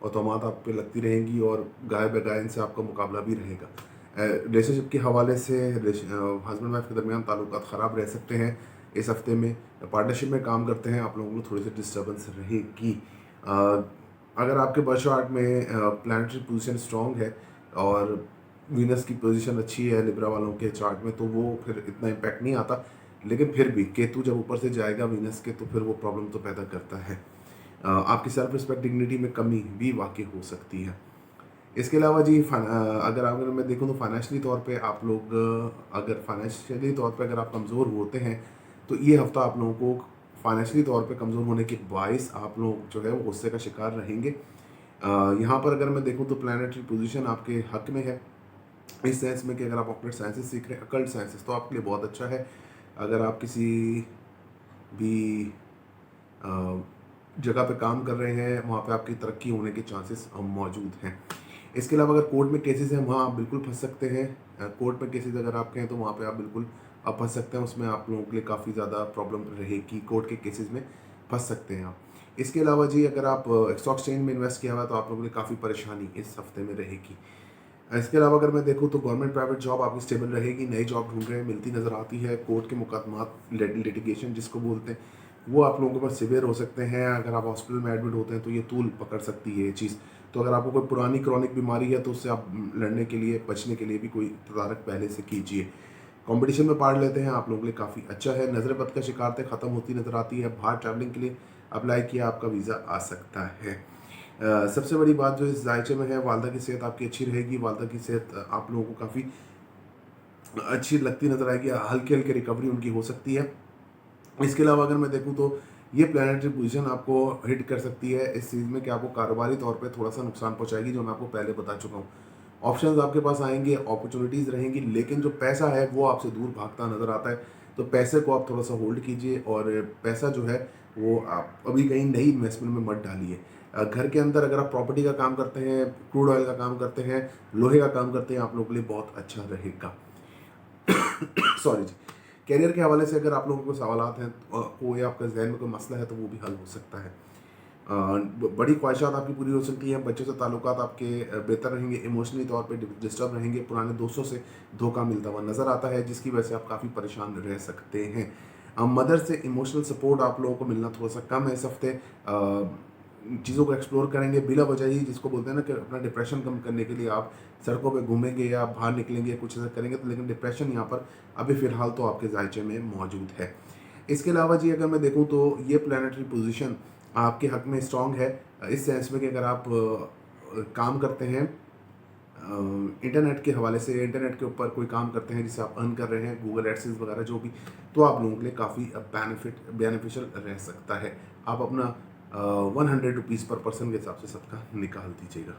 [SPEAKER 1] और तोहमात आप पे लगती रहेंगी, और गाय बगाए इनसे आपका मुकाबला भी रहेगा। रिलेशनशिप के हवाले से हस्बैंड वाइफ के दरमियान ताल्लुकात ख़राब रह सकते हैं इस हफ्ते में। पार्टनरशिप में काम करते हैं आप लोगों को थोड़ी सी डिस्टर्बेंस रहेगी। अ, अगर आपके बर्थ चार्ट में प्लानिटरी पोजीशन स्ट्रॉन्ग है और वीनस की पोजीशन अच्छी है लिब्रा वालों के चार्ट में, तो वो फिर इतना इम्पैक्ट नहीं आता, लेकिन फिर भी केतु जब ऊपर से जाएगा वीनस के, तो फिर वो प्रॉब्लम तो पैदा करता है। आपकी सेल्फ रिस्पेक्ट डिग्निटी में कमी भी वाकई हो सकती है। इसके अलावा जी अगर मैं देखूँ तो फाइनेंशियली तौर पे आप लोग अगर फाइनेंशियली तौर पे अगर आप कमज़ोर होते हैं, तो ये हफ्ता आप लोगों को फाइनेंशियली तौर पे कमज़ोर होने के बायस आप लोग जो है वो गुस्से का शिकार रहेंगे। यहाँ पर अगर मैं देखूँ तो प्लानिटरी पोजीशन आपके हक में है, इस सेंस में कि अगर आप ऑक्लट साइंसेस सीख रहे हैं, अकल्ट साइंसेस, तो आपके लिए बहुत अच्छा है। अगर आप किसी भी जगह पे काम कर रहे हैं, वहाँ पे आपकी तरक्की होने के चांसेस मौजूद हैं। इसके अलावा अगर कोर्ट में केसेस हैं, वहाँ आप बिल्कुल फंस सकते हैं। कोर्ट में केसेस अगर आपके हैं तो वहाँ पे आप बिल्कुल फंस सकते हैं, उसमें आप लोगों के लिए काफ़ी ज़्यादा प्रॉब्लम रहेगी, कोर्ट के केसेस में फंस सकते हैं आप। इसके अलावा जी अगर आप स्टॉक एक्सचेंज में इन्वेस्ट किया हुआ है तो आप लोगों के लिए काफ़ी परेशानी इस हफ्ते में रहेगी। इसके अलावा अगर मैं देखूँ तो गवर्नमेंट प्राइवेट जॉब आपकी स्टेबल रहेगी, नई जॉब ढूंढ रहे हैं, मिलती नज़र आती है। कोर्ट के मुकदमात, लिटिगेशन जिसको बोलते हैं, वो आप लोगों के पास सिवियर हो सकते हैं। अगर आप हॉस्पिटल में एडमिट होते हैं तो ये तूल पकड़ सकती है ये चीज़। तो अगर आपको कोई पुरानी क्रॉनिक बीमारी है तो उससे आप लड़ने के लिए, बचने के लिए भी कोई तदारक पहले से कीजिए। कंपटीशन में पार्ट लेते हैं आप लोगों के लिए काफ़ी अच्छा है। नज़र बद का शिकारतें ख़त्म होती नज़र आती है। बाहर ट्रैवलिंग के लिए अप्लाई किया, आपका वीज़ा आ सकता है। सबसे बड़ी बात जो इस जायचे में है, वालदा की सेहत आपकी अच्छी रहेगी। वालदा की सेहत आप लोगों को काफ़ी अच्छी लगती नज़र आएगी, हल्की हल्की रिकवरी उनकी हो सकती है। इसके अलावा अगर मैं देखूँ तो ये प्लानिटरी पोजीशन आपको हिट कर सकती है इस चीज़ में कि आपको कारोबारी तौर पे थोड़ा सा नुकसान पहुंचाएगी, जो मैं आपको पहले बता चुका हूँ। ऑप्शंस आपके पास आएंगे, अपॉर्चुनिटीज़ रहेंगी, लेकिन जो पैसा है वो आपसे दूर भागता नज़र आता है। तो पैसे को आप थोड़ा सा होल्ड कीजिए, और पैसा जो है वो आप अभी कहीं नई इन्वेस्टमेंट में मत डालिए। घर के अंदर अगर आप प्रॉपर्टी का काम करते हैं, क्रूड ऑयल का काम करते हैं, लोहे का काम करते हैं, आप लोगों के लिए बहुत अच्छा रहेगा। सॉरी जी। करियर के हवाले से अगर आप लोगों को सवालात हैं, कोई आपका जहन में कोई मसला है, तो वो भी हल हो सकता है। बड़ी ख्वाहिशात आपकी पूरी हो सकती हैं। बच्चों से ताल्लुकात आपके बेहतर रहेंगे, इमोशनली तौर पे डिस्टर्ब रहेंगे। पुराने दोस्तों से धोखा मिलता हुआ नज़र आता है, जिसकी वजह से आप काफ़ी परेशान रह सकते हैं। मदर से इमोशनल सपोर्ट आप लोगों को मिलना थोड़ा सा कम है इस हफ्ते। चीज़ों को एक्सप्लोर करेंगे बिला वजह ही, जिसको बोलते हैं ना कि अपना डिप्रेशन कम करने के लिए आप सड़कों पे घूमेंगे या बाहर निकलेंगे, कुछ ऐसा करेंगे, तो लेकिन डिप्रेशन यहाँ पर अभी फ़िलहाल तो आपके जायचे में मौजूद है। इसके अलावा जी अगर मैं देखूँ तो ये प्लानिटरी पोजीशन आपके हक में स्ट्रांग है, इस सेंस में कि अगर आप काम करते हैं इंटरनेट के हवाले से, इंटरनेट के ऊपर कोई काम करते हैं जिससे आप अर्न कर रहे हैं, गूगल एडसेंस वगैरह जो भी, तो आप लोगों के लिए काफ़ी बेनिफिशियल रह सकता है। आप अपना 100 रुपीज़ पर पर्सन के हिसाब से सबका निकाल दीजिएगा।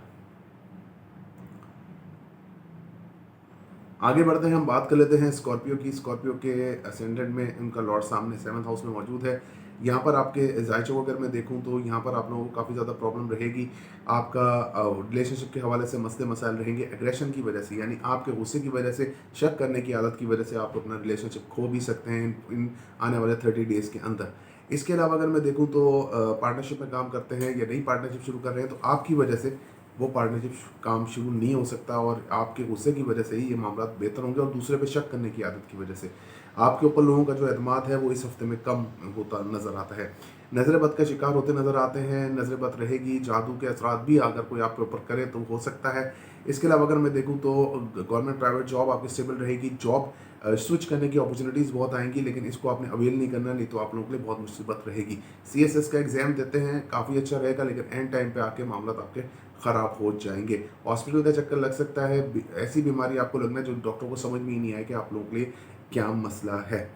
[SPEAKER 1] आगे बढ़ते हैं, हम बात कर लेते हैं स्कॉर्पियो की। स्कॉर्पियो के असेंडेंट में उनका लॉर्ड सामने 7th हाउस में मौजूद है। यहाँ पर आपके जायचों अगर मैं देखूँ तो यहाँ पर आप लोगों को काफ़ी ज़्यादा प्रॉब्लम रहेगी। आपका रिलेशनशिप के हवाले से मसले मसाइल रहेंगे एग्रेशन की वजह से, यानी आपके गुस्से की वजह से, शक करने की आदत की वजह से आप अपना रिलेशनशिप खो भी सकते हैं इन आने वाले 30 डेज़ के अंदर। इसके अलावा अगर मैं देखूँ तो पार्टनरशिप में काम करते हैं या नई पार्टनरशिप शुरू कर रहे हैं तो आपकी वजह से वो पार्टनरशिप काम शुरू नहीं हो सकता और आपके गुस्से की वजह से ही ये मामला बेहतर होंगे और दूसरे पे शक करने की आदत की वजह से आपके ऊपर लोगों का जो एतमाद है वो इस हफ्ते में कम होता नज़र आता है। नज़र बद का शिकार होते नज़र आते हैं, नज़र बद रहेगी, जादू के असरात भी अगर कोई आपके ऊपर करे तो हो सकता है। इसके अलावा अगर मैं देखूँ तो गवर्नमेंट प्राइवेट जॉब आपकी स्टेबल रहेगी। जॉब स्विच करने की अपॉर्चुनिटीज़ बहुत आएंगी, लेकिन इसको आपने अवेल नहीं करना, नहीं तो आप लोगों के लिए बहुत मुसीबत रहेगी। CSS का एग्जाम देते हैं, काफ़ी अच्छा रहेगा, लेकिन एंड टाइम पे आके मामला आपके ख़राब हो जाएंगे। हॉस्पिटल का चक्कर लग सकता है, ऐसी बीमारी आपको लगना है जो डॉक्टर को समझ में ही नहीं आए कि आप लोगों के लिए क्या मसला है।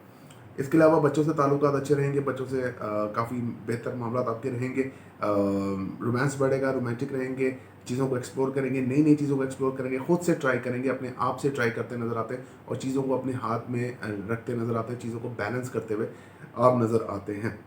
[SPEAKER 1] इसके अलावा बच्चों से ताल्लुकात अच्छे रहेंगे, बच्चों से काफ़ी बेहतर मामला आपके रहेंगे। रोमांस बढ़ेगा, रोमांटिक रहेंगे, चीज़ों को एक्सप्लोर करेंगे, नई नई चीज़ों को एक्सप्लोर करेंगे, खुद से ट्राई करेंगे, अपने आप से ट्राई करते नज़र आते हैं और चीज़ों को अपने हाथ में रखते नज़र आते हैं, चीज़ों को बैलेंस करते हुए आप नज़र आते हैं।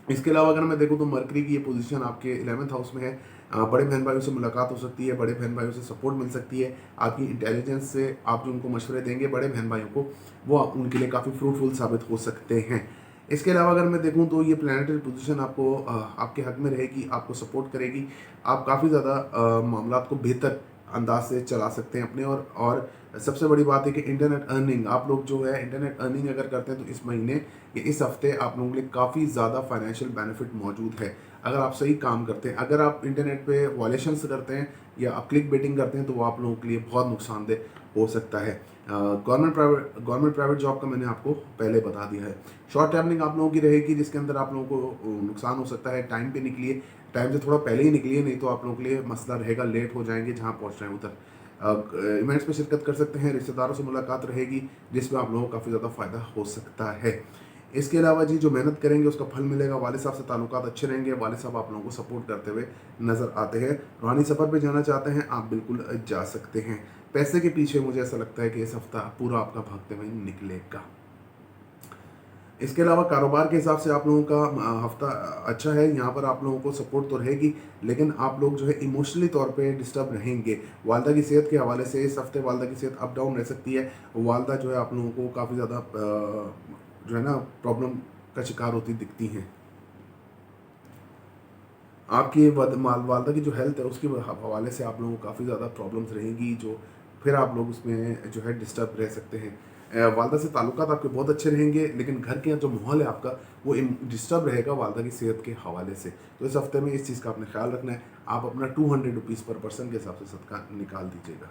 [SPEAKER 1] इसके अलावा अगर मैं देखूँ तो मरकरी की ये पोजीशन आपके 11th हाउस में है। बड़े बहन भाइयों से मुलाकात हो सकती है, बड़े बहन भाइयों से सपोर्ट मिल सकती है। आपकी इंटेलिजेंस से आप जो उनको मशवरे देंगे बड़े बहन भाइयों को, वो उनके लिए काफ़ी फ्रूटफुल साबित हो सकते हैं। इसके अलावा अगर मैं देखूँ तो ये प्लानिटरी पोजीशन आपको आपके हक में रहेगी, आपको सपोर्ट करेगी। आप काफ़ी ज़्यादा मामलात को बेहतर अंदाज से चला सकते हैं अपने। और सबसे बड़ी बात है कि इंटरनेट अर्निंग, आप लोग जो है इंटरनेट अर्निंग अगर करते हैं तो इस महीने या इस हफ्ते आप लोगों के लिए काफ़ी ज़्यादा फाइनेंशियल बेनिफिट मौजूद है अगर आप सही काम करते हैं। अगर आप इंटरनेट पे वॉलेशंस करते हैं या आप क्लिक बेटिंग करते हैं तो वो आप लोगों के लिए बहुत नुकसानदेह हो सकता है। गवर्नमेंट प्राइवेट जॉब का मैंने आपको पहले बता दिया है। शॉर्ट ट्रैवलिंग आप लोगों की रहेगी जिसके अंदर आप लोगों को नुकसान हो सकता है। टाइम पे निकलिए, टाइम से थोड़ा पहले ही निकलिए, नहीं तो आप लोगों के लिए मसला रहेगा, लेट हो जाएंगे जहाँ पहुँच रहे हैं उधर। इवेंट्स में शिरकत कर सकते हैं, रिश्तेदारों से मुलाकात रहेगी जिसमें आप लोगों को काफ़ी ज़्यादा फ़ायदा हो सकता है। इसके अलावा जी जो मेहनत करेंगे उसका फल मिलेगा। वालिद साहब से ताल्लुकात अच्छे रहेंगे, वालिद साहब आप लोगों को सपोर्ट करते हुए नज़र आते हैं। रूहानी सफ़र पे जाना चाहते हैं आप बिल्कुल जा सकते हैं। पैसे के पीछे मुझे ऐसा लगता है कि इस हफ्ता पूरा आपका भागते हुए निकलेगा। इसके अलावा कारोबार के हिसाब से आप लोगों का हफ्ता अच्छा है। यहाँ पर आप लोगों को सपोर्ट तो रहेगी, लेकिन आप लोग जो है इमोशनली तौर पे डिस्टर्ब रहेंगे। वालदा की सेहत के हवाले से इस हफ्ते वालदा की सेहत अप डाउन रह सकती है। वालदा जो है आप लोगों को काफ़ी ज़्यादा जो है ना प्रॉब्लम का शिकार होती दिखती हैं। आपकी वालदा की जो हेल्थ है उसके हवाले से आप लोगों को काफ़ी ज़्यादा प्रॉब्लम्स रहेगी, जो फिर आप लोग उसमें जो है डिस्टर्ब रह सकते हैं। वालदा से ताल्लुकात आपके बहुत अच्छे रहेंगे, लेकिन घर के जो माहौल है आपका वो डिस्टर्ब रहेगा वालदा की सेहत के हवाले से। तो इस हफ्ते में इस चीज़ का आपने ख्याल रखना है। आप अपना 200 रुपीज़ पर पर्सन के हिसाब से सदका निकाल दीजिएगा।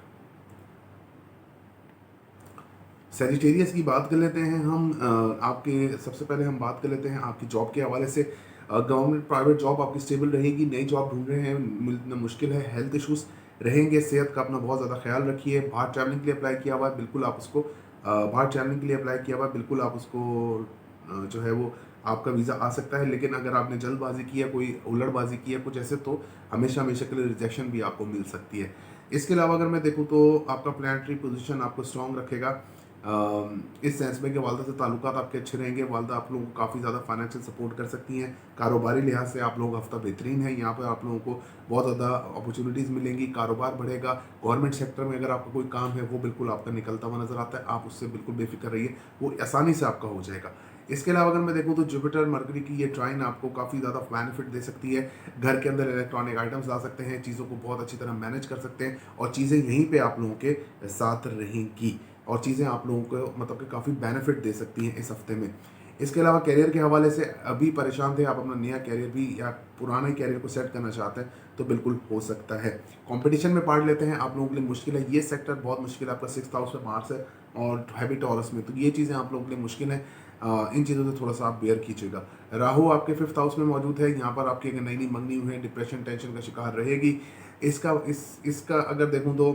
[SPEAKER 1] सेजिटेरियस की बात कर लेते हैं हम। आपके सबसे पहले हम बात कर लेते हैं आपकी जॉब के हवाले से। गवर्नमेंट प्राइवेट जॉब आपकी स्टेबल रहेगी, नई जॉब ढूंढ रहे हैं मिलना मुश्किल है, हेल्थ इश्यूज रहेंगे, सेहत का अपना बहुत ज़्यादा ख्याल रखिए। बाहर ट्रैवलिंग के लिए अप्लाई किया हुआ है, बिल्कुल आप उसको बाहर ट्रैवलिंग के लिए अप्लाई किया हुआ है, बिल्कुल आप उसको जो है वो आपका वीज़ा आ सकता है। लेकिन अगर आपने जल्दबाजी की है, कोई उलड़बाजी की है कुछ ऐसे, तो हमेशा हमेशा के लिए रिजेक्शन भी आपको मिल सकती है। इसके अलावा अगर मैं देखूँ तो आपका प्लानिटरी पोजीशन आपको स्ट्रॉन्ग रखेगा इस सेंस में कि वालदा से ताल्लुकात आपके अच्छे रहेंगे। वालदा आप लोगों को काफ़ी ज़्यादा फाइनेंशियल सपोर्ट कर सकती हैं। कारोबारी लिहाज से आप लोगों का हफ्ता बेहतरीन है। यहाँ पर आप लोगों को बहुत ज़्यादा अपॉर्चुनिटीज़ मिलेंगी, कारोबार बढ़ेगा। गवर्नमेंट सेक्टर में अगर आपका कोई काम है वो बिल्कुल आपका निकलता हुआ नज़र आता है, आप उससे बिल्कुल बेफिक्र रहिए, वो आसानी से आपका हो जाएगा। इसके अलावा अगर मैं देखूँ तो जुपिटर मरकरी की ये ट्राइन आपको काफ़ी ज़्यादा बेनिफिट दे सकती है। घर के अंदर इलेक्ट्रॉनिक आइटम्स ला सकते हैं, चीज़ों को बहुत अच्छी तरह मैनेज कर सकते हैं और चीज़ें यहीं पे आप लोगों के साथ रहेंगी और चीज़ें आप लोगों को मतलब कि काफ़ी बेनिफिट दे सकती हैं इस हफ्ते में। इसके अलावा करियर के हवाले से अभी परेशान थे, आप अपना नया करियर भी या पुराने करियर को सेट करना चाहते हैं तो बिल्कुल हो सकता है। कंपटीशन में पार्ट लेते हैं, आप लोगों के लिए मुश्किल है, ये सेक्टर बहुत मुश्किल है। आपका 6th हाउस में मार्स है और हैवी टॉरस में, तो ये चीज़ें आप लोगों के लिए मुश्किल है। इन चीज़ों से थोड़ा सा आप बेयर कीजिएगा। राहु आपके 5th हाउस में मौजूद है, यहाँ पर आपकी नई नई मंगनी हुई है, डिप्रेशन टेंशन का शिकार रहेगी। इसका अगर देखूँ तो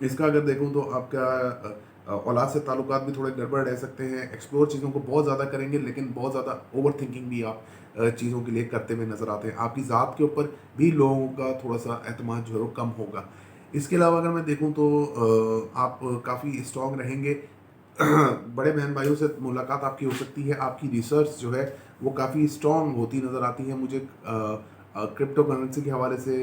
[SPEAKER 1] इसका अगर देखूँ तो आपका औलाद से ताल्लुकात भी थोड़े गड़बड़ रह सकते हैं। एक्सप्लोर चीज़ों को बहुत ज़्यादा करेंगे, लेकिन बहुत ज़्यादा ओवर थिंकिंग भी आप चीज़ों के लिए करते हुए नज़र आते हैं। आपकी ज़ात के ऊपर भी लोगों का थोड़ा-सा एतमाद जो है वो कम होगा। इसके अलावा अगर मैं देखूँ तो आप काफ़ी स्ट्रॉन्ग रहेंगे। बड़े बहन-भाइयों से मुलाकात आपकी हो सकती है। आपकी रिसर्च जो है वो काफ़ी स्ट्रॉन्ग होती नज़र आती है मुझे क्रिप्टो करेंसी के हवाले से।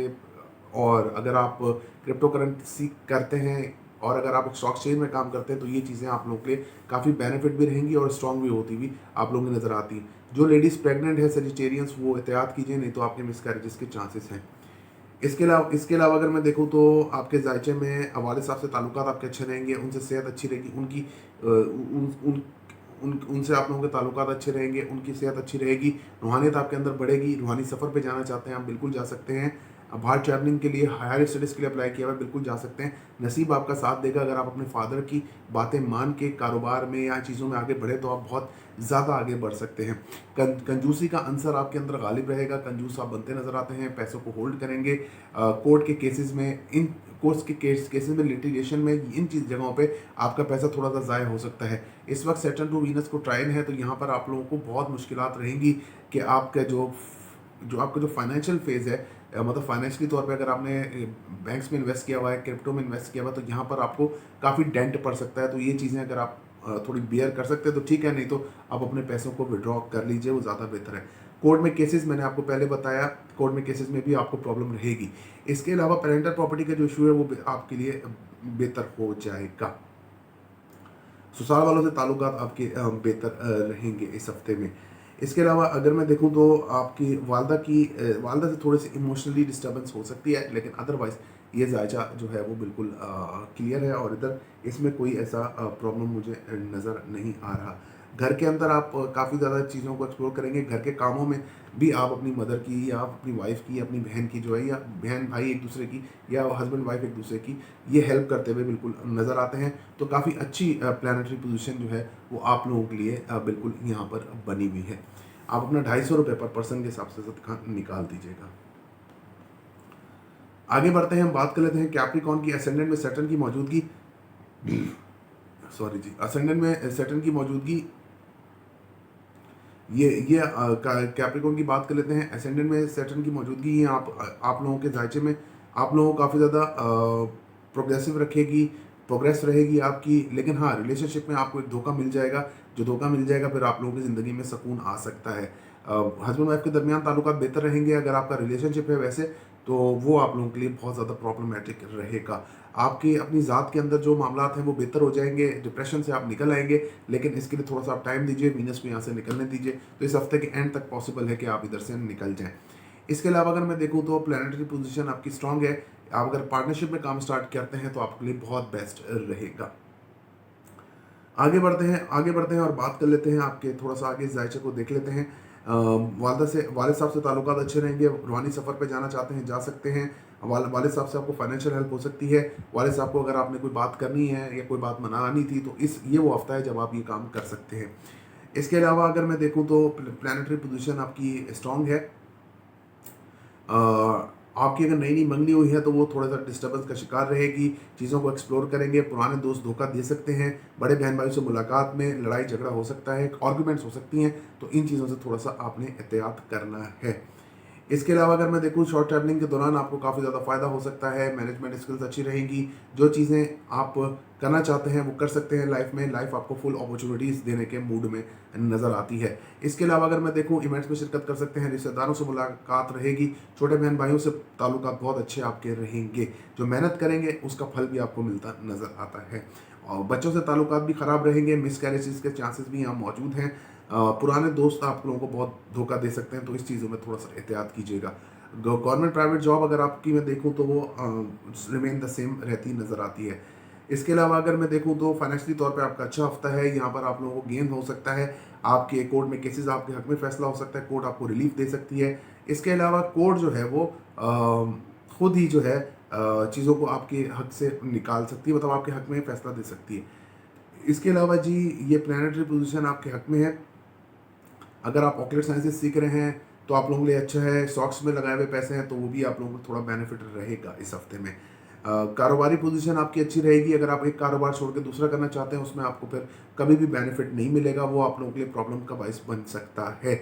[SPEAKER 1] और अगर आप क्रिप्टो करेंसी करते हैं और अगर आप स्टॉक एक्सचेंज में काम करते हैं तो ये चीज़ें आप लोगों के लिए काफ़ी बेनिफिट भी रहेंगी और स्ट्रॉन्ग भी होती हुई आप लोगों की नज़र आती हैं। जो लेडीज़ प्रेग्नेंट है, सेजिटेरियंस, वो एहतियात कीजिए, नहीं तो आपके मिसकैरेजेस के चांसेस हैं। इसके अलावा अगर मैं देखूँ तो आपके जायचे में वालिद साहब से ताल्लुकात आपके अच्छे रहेंगे, उनसे सेहत अच्छी रहेगी, उनकी उन उन उन उनसे आप लोगों के ताल्लुकात अच्छे रहेंगे, उनकी सेहत अच्छी रहेगी, रूहानियत आपके अंदर बढ़ेगी। रूहानी सफ़र पे जाना चाहते हैं आप, बिल्कुल जा सकते हैं। बाहर ट्रैवलिंग के लिए, हायर स्टडीज़ के लिए अप्लाई किया हुआ है, बिल्कुल जा सकते हैं। नसीब आपका साथ देगा। अगर आप अपने फादर की बातें मान के कारोबार में या चीज़ों में आगे बढ़े तो आप बहुत ज़्यादा आगे बढ़ सकते हैं। कंजूसी का अंसर आपके अंदर गालिब रहेगा, कंजूस आप बनते नज़र आते हैं, पैसों को होल्ड करेंगे। कोर्ट के केसेस में, इन कोर्ट्स के केसेस में, लिटिगेशन में, इन चीज़ जगहों पे आपका पैसा थोड़ा सा ज़ाया हो सकता है। इस वक्त सैटर्न टू वीनस को ट्राइन है, तो यहाँ पर आप लोगों को बहुत मुश्किलात रहेंगी कि आपका जो फाइनेंशियल फेज़ है, मतलब फाइनेंशियली तौर पे अगर आपने बैंक्स में इन्वेस्ट किया हुआ है, क्रिप्टो में इन्वेस्ट किया हुआ है, तो यहाँ पर आपको काफ़ी डेंट पड़ सकता है। तो ये चीज़ें अगर आप थोड़ी बियर कर सकते हैं तो ठीक है, नहीं तो आप अपने पैसों को विड्रॉ कर लीजिए, वो ज़्यादा बेहतर है। कोर्ट में केसेस मैंने आपको पहले बताया, कोर्ट में केसेस में भी आपको प्रॉब्लम रहेगी। इसके अलावा पेरेंटल प्रॉपर्टी का जो इशू है वो आपके लिए बेहतर हो जाएगा। ससुराल वालों से ताल्लुकात आपके बेहतर रहेंगे इस हफ्ते में। इसके अलावा अगर मैं देखूं तो आपकी वालदा से थोड़ी सी इमोशनली डिस्टर्बेंस हो सकती है, लेकिन अदरवाइज़ ये जायजा जो है वो बिल्कुल क्लियर है और इधर इसमें कोई ऐसा प्रॉब्लम मुझे नज़र नहीं आ रहा। घर के अंदर आप काफ़ी ज़्यादा चीज़ों को एक्सप्लोर करेंगे। घर के कामों में भी आप अपनी मदर की या आप अपनी वाइफ़ की, अपनी बहन की जो है, या बहन भाई एक दूसरे की, या हस्बैंड वाइफ एक दूसरे की, ये हेल्प करते हुए बिल्कुल नज़र आते हैं। तो काफ़ी अच्छी प्लानिटरी पोजीशन जो है वो आप लोगों के लिए बिल्कुल यहाँ पर बनी हुई है। आप अपना 250 रुपये पर पर्सन के हिसाब से निकाल दीजिएगा। आगे बढ़ते हैं, हम बात कर लेते हैं कैप्रिकॉर्न की असेंडेंट में सैटर्न की मौजूदगी। सॉरी जी, असेंडेंट में सैटर्न की मौजूदगी, ये कैप्रिकॉर्न की बात कर लेते हैं। असेंडेंट में सैटर्न की मौजूदगी ये आप लोगों के जायचे में आप लोगों को काफ़ी ज़्यादा प्रोग्रेसिव रखेगी, प्रोग्रेस रहेगी आपकी। लेकिन हाँ, रिलेशनशिप में आपको एक धोखा मिल जाएगा। जो धोखा मिल जाएगा फिर आप लोगों की ज़िंदगी में सुकून आ सकता है। हस्बैंड वाइफ के दरमियान ताल्लुकात बेहतर रहेंगे। अगर आपका रिलेशनशिप है वैसे, तो वो आप लोगों के लिए बहुत ज़्यादा प्रॉब्लमेटिक रहेगा। आपकी अपनी ज़ात के अंदर जो मामलात हैं वो बेहतर हो जाएंगे, डिप्रेशन से आप निकल आएंगे, लेकिन इसके लिए थोड़ा सा आप टाइम दीजिए, वीनस को यहाँ से निकलने दीजिए, तो इस हफ्ते के एंड तक पॉसिबल है कि आप इधर से निकल जाएं। इसके अलावा अगर मैं देखूँ तो प्लानिटरी पोजीशन आपकी स्ट्रांग है। आप अगर पार्टनरशिप में काम स्टार्ट करते हैं तो आपके लिए बहुत बेस्ट रहेगा। आगे बढ़ते हैं और बात कर लेते हैं आपके थोड़ा सा आगे जायचे को देख लेते हैं। वालिद साहब से ताल्लुकात अच्छे रहेंगे। रूहानी सफ़र पे जाना चाहते हैं, जा सकते हैं। वालिद साहब से आपको फाइनेंशियल हेल्प हो सकती है। वालिद साहब को अगर आपने कोई बात करनी है या कोई बात मनानी थी तो ये वो हफ्ता है जब आप ये काम कर सकते हैं। इसके अलावा अगर मैं देखूँ तो प्लानिटरी पोजीशन आपकी स्ट्रांग है। आपकी अगर नई मंगनी हुई है तो वो थोड़ा सा डिस्टर्बेंस का शिकार रहेगी। चीज़ों को एक्सप्लोर करेंगे, पुराने दोस्त धोखा दे सकते हैं, बड़े बहन भाइयों से मुलाकात में लड़ाई झगड़ा हो सकता है, आर्गुमेंट्स हो सकती हैं, तो इन चीज़ों से थोड़ा सा आपने एहतियात करना है। इसके अलावा अगर मैं देखूँ शॉर्ट ट्रैवलिंग के दौरान आपको काफ़ी ज़्यादा फ़ायदा हो सकता है। मैनेजमेंट स्किल्स अच्छी रहेंगी। जो चीज़ें आप करना चाहते हैं वो कर सकते हैं लाइफ में। लाइफ आपको फुल अपॉर्चुनिटीज़ देने के मूड में नज़र आती है। इसके अलावा अगर मैं देखूँ इवेंट्स में शिरकत कर सकते हैं, रिश्तेदारों से मुलाकात रहेगी, छोटे बहन भाइयों से ताल्लुकात बहुत अच्छे आपके रहेंगे। जो मेहनत करेंगे उसका फल भी आपको मिलता नज़र आता है। और बच्चों से ताल्लुकात भी ख़राब रहेंगे, मिसकैरेजेस के चांसेस भी यहाँ मौजूद हैं। पुराने दोस्त आप लोगों को बहुत धोखा दे सकते हैं, तो इस चीज़ों में थोड़ा सा एहतियात कीजिएगा। गवर्नमेंट प्राइवेट जॉब अगर आपकी मैं देखूं तो वो रिमेन द सेम रहती नज़र आती है। इसके अलावा अगर मैं देखूं तो फाइनेंशियली तौर पे आपका अच्छा हफ्ता है। यहाँ पर आप लोगों को गेन हो सकता है। आपके कोर्ट में केसेस आपके हक में फैसला हो सकता है, कोर्ट आपको रिलीफ दे सकती है। इसके अलावा कोर्ट जो है वो खुद ही जो है चीज़ों को आपके हक से निकाल सकती है, मतलब आपके हक में फैसला दे सकती है। इसके अलावा जी ये प्लानिटरी पोजीशन आपके हक में है। अगर आप ऑक्यूलर साइंसेज सीख रहे हैं तो आप लोगों के लिए अच्छा है। स्टॉक्स में लगाए हुए पैसे हैं तो वो भी आप लोगों को थोड़ा बेनिफिट रहेगा इस हफ्ते में। कारोबारी पोजीशन आपकी अच्छी रहेगी। अगर आप एक कारोबार छोड़ के दूसरा करना चाहते हैं, उसमें आपको फिर कभी भी बेनिफिट नहीं मिलेगा, वो आप लोगों के लिए प्रॉब्लम का बायस बन सकता है।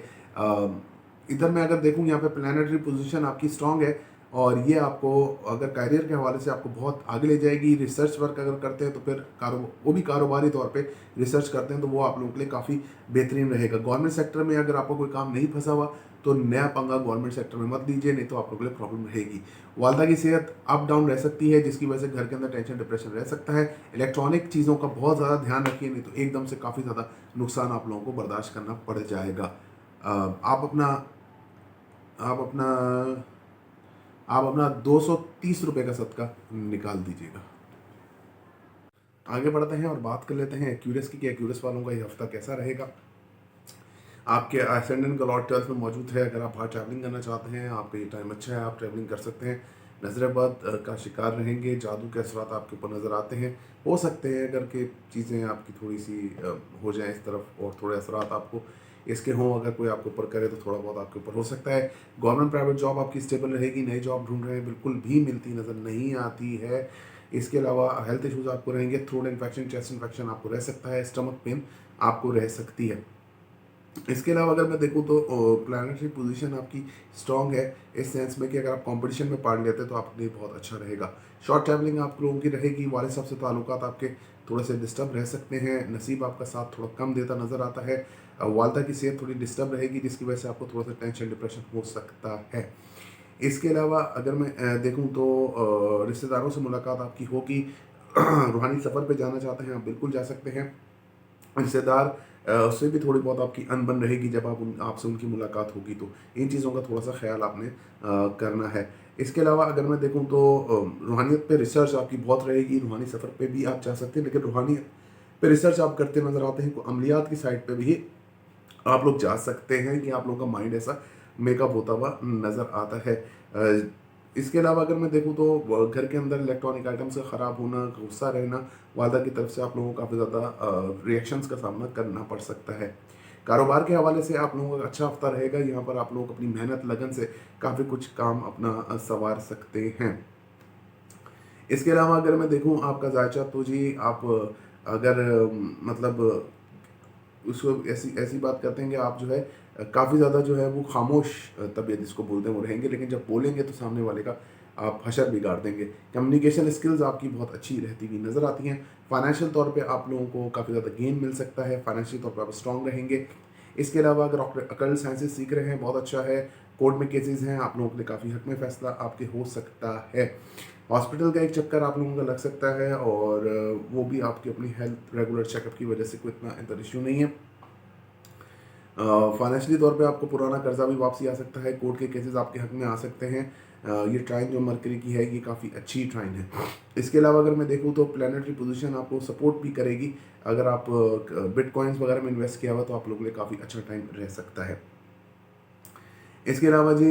[SPEAKER 1] इधर मैं अगर देखूँ, यहाँ पे प्लानिटरी पोजीशन आपकी स्ट्रांग है और ये आपको अगर करियर के हवाले से आपको बहुत आगे ले जाएगी। रिसर्च वर्क अगर करते हैं तो फिर वो भी कारोबारी तौर पे रिसर्च करते हैं तो वो आप लोगों के लिए काफ़ी बेहतरीन रहेगा। गवर्नमेंट सेक्टर में अगर आपको कोई काम नहीं फंसा हुआ तो नया पंगा गवर्नमेंट सेक्टर में मत लीजिए, नहीं तो आप लोगों के लिए प्रॉब्लम रहेगी। वालदा की सेहत अप डाउन रह सकती है, जिसकी वजह से घर के अंदर टेंशन डिप्रेशन रह सकता है। इलेक्ट्रॉनिक चीज़ों का बहुत ज़्यादा ध्यान रखिए, नहीं तो एकदम से काफ़ी ज़्यादा नुकसान आप लोगों को बर्दाश्त करना पड़ जाएगा। आप अपना आप अपना 230 रुपये का सदका निकाल दीजिएगा। आगे बढ़ते हैं और बात कर लेते हैं एक्यूरस की कि एक्यूरस वालों का ये हफ्ता कैसा रहेगा। आपके असेंडेंट का लॉर्ड 12 में मौजूद है। अगर आप बाहर ट्रैवलिंग करना चाहते हैं, आपका ये टाइम अच्छा है, आप ट्रैवलिंग कर सकते हैं। नजरबद का शिकार रहेंगे, जादू के असरात आपके ऊपर नज़र आते हैं। हो सकते हैं अगर कि चीज़ें आपकी थोड़ी सी हो जाएं इस तरफ और थोड़े असरात आपको इसके हों, अगर कोई आपके ऊपर करे तो थोड़ा बहुत आपके ऊपर हो सकता है। गवर्नमेंट प्राइवेट जॉब आपकी स्टेबल रहेगी। नई जॉब ढूंढ रहे हैं, बिल्कुल भी मिलती नज़र नहीं आती है। इसके अलावा हेल्थ इश्यूज़ आपको रहेंगे। थ्रोट इन्फेक्शन, चेस्ट इन्फेक्शन आपको रह सकता है। स्टमक पेन आपको रह सकती है। इसके अलावा अगर मैं देखूँ तो प्लानिटरी पोजीशन आपकी स्ट्रांग है इस सेंस में कि अगर आप कंपटीशन में पार्ट लेते हैं तो आपके लिए बहुत अच्छा रहेगा। शॉर्ट ट्रैवलिंग आप लोगों की रहेगी। वालिद साहब से ताल्लुकात आपके थोड़े से डिस्टर्ब रह सकते हैं। नसीब आपका साथ थोड़ा कम देता नज़र आता है। वालदा की सेहत थोड़ी डिस्टर्ब रहेगी, जिसकी वजह से आपको थोड़ा सा टेंशन डिप्रेशन हो सकता है। इसके अलावा अगर मैं देखूँ तो रिश्तेदारों से मुलाकात आपकी होगी। रूहानी सफ़र पे जाना चाहते हैं, आप बिल्कुल जा सकते हैं। रिश्तेदार उससे भी थोड़ी बहुत आपकी अनबन रहेगी जब आपसे उनकी मुलाकात होगी, तो इन चीज़ों का थोड़ा सा ख्याल आपने करना है। इसके अलावा अगर मैं देखूँ तो रूहानियत पे रिसर्च आपकी बहुत रहेगी। रूहानी सफ़र पे भी आप जा सकते हैं, लेकिन रूहानियत पे रिसर्च आप करते नज़र आते हैं। अमलियात की साइड पे भी आप लोग जा सकते हैं कि आप लोगों का माइंड ऐसा मेकअप होता हुआ नज़र आता है। इसके अलावा अगर मैं देखूँ तो घर के अंदर इलेक्ट्रॉनिक आइटम्स का ख़राब होना, गुस्सा रहना, वादा की तरफ से आप लोगों को काफ़ी ज़्यादा रिएक्शंस का सामना करना पड़ सकता है। कारोबार के हवाले से आप लोगों का अच्छा हफ्ता रहेगा। यहाँ पर आप लोग अपनी मेहनत लगन से काफ़ी कुछ काम अपना संवार सकते हैं। इसके अलावा अगर मैं देखूँ आपका जायचा, तो जी आप अगर मतलब उसको ऐसी ऐसी बात करते हैं कि आप जो है काफ़ी ज़्यादा जो है वो खामोश तबीयत जिसको बोलते हैं वो रहेंगे, लेकिन जब बोलेंगे तो सामने वाले का आप हशर बिगाड़ देंगे। कम्युनिकेशन स्किल्स आपकी बहुत अच्छी रहती हुई नज़र आती हैं। फाइनेंशियल तौर पे आप लोगों को काफ़ी ज़्यादा गेन मिल सकता है। फाइनेंशियल तौर पे आप स्ट्रॉन्ग रहेंगे। इसके अलावा अगर आप अकल्ट साइंसेज सीख रहे हैं, बहुत अच्छा है। कोर्ट में केसेस हैं, आप लोगों के लिए काफ़ी हक में फैसला आपके हो सकता है। हॉस्पिटल का एक चक्कर आप लोगों का लग सकता है और वो भी आपकी अपनी हेल्थ रेगुलर चेकअप की वजह से कोई इतना इधर इशू नहीं है। फाइनेंशियली तौर पे आपको पुराना कर्जा भी वापसी आ सकता है। कोर्ट के केसेस आपके हक में आ सकते हैं। ये ट्राइन जो मरकरी की है ये काफ़ी अच्छी ट्राइन है। इसके अलावा अगर मैं देखूँ तो प्लानिटरी पोजीशन आपको सपोर्ट भी करेगी। अगर आप बिटकॉइंस वगैरह में इन्वेस्ट किया हुआ तो आप लोगों के लिए काफ़ी अच्छा टाइम रह सकता है। इसके अलावा जी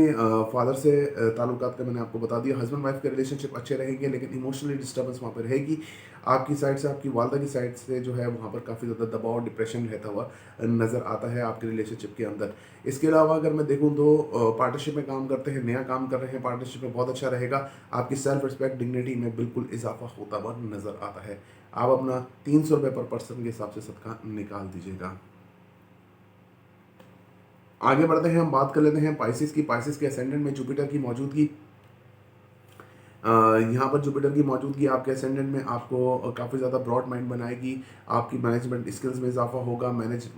[SPEAKER 1] फादर से ताल्लुकात का मैंने आपको बता दिया। हस्बैंड वाइफ के रिलेशनशिप अच्छे रहेंगे, लेकिन इमोशनली डिस्टर्बेंस वहाँ पर रहेगी। आपकी साइड से, आपकी वालदा की साइड से जो है वहाँ पर काफ़ी ज़्यादा दबाव डिप्रेशन रहता हुआ नज़र आता है आपके रिलेशनशिप के अंदर। इसके अलावा अगर मैं देखूँ तो पार्टनरशिप में काम करते हैं, नया काम कर रहे हैं, पार्टनरशिप में बहुत अच्छा रहेगा। आपकी सेल्फ रिस्पेक्ट डिग्निटी में बिल्कुल इजाफा होता हुआ नज़र आता है। आप अपना 300 रुपये पर पर्सन के हिसाब से सदका निकाल दीजिएगा। आगे बढ़ते हैं, हम बात कर लेते हैं पाइसिस की। पाइसिस के असेंडेंट में जुपिटर की मौजूदगी, यहाँ पर जुपिटर की मौजूदगी आपके असेंडेंट में आपको काफ़ी ज़्यादा ब्रॉड माइंड बनाएगी। आपकी मैनेजमेंट स्किल्स में इजाफा होगा।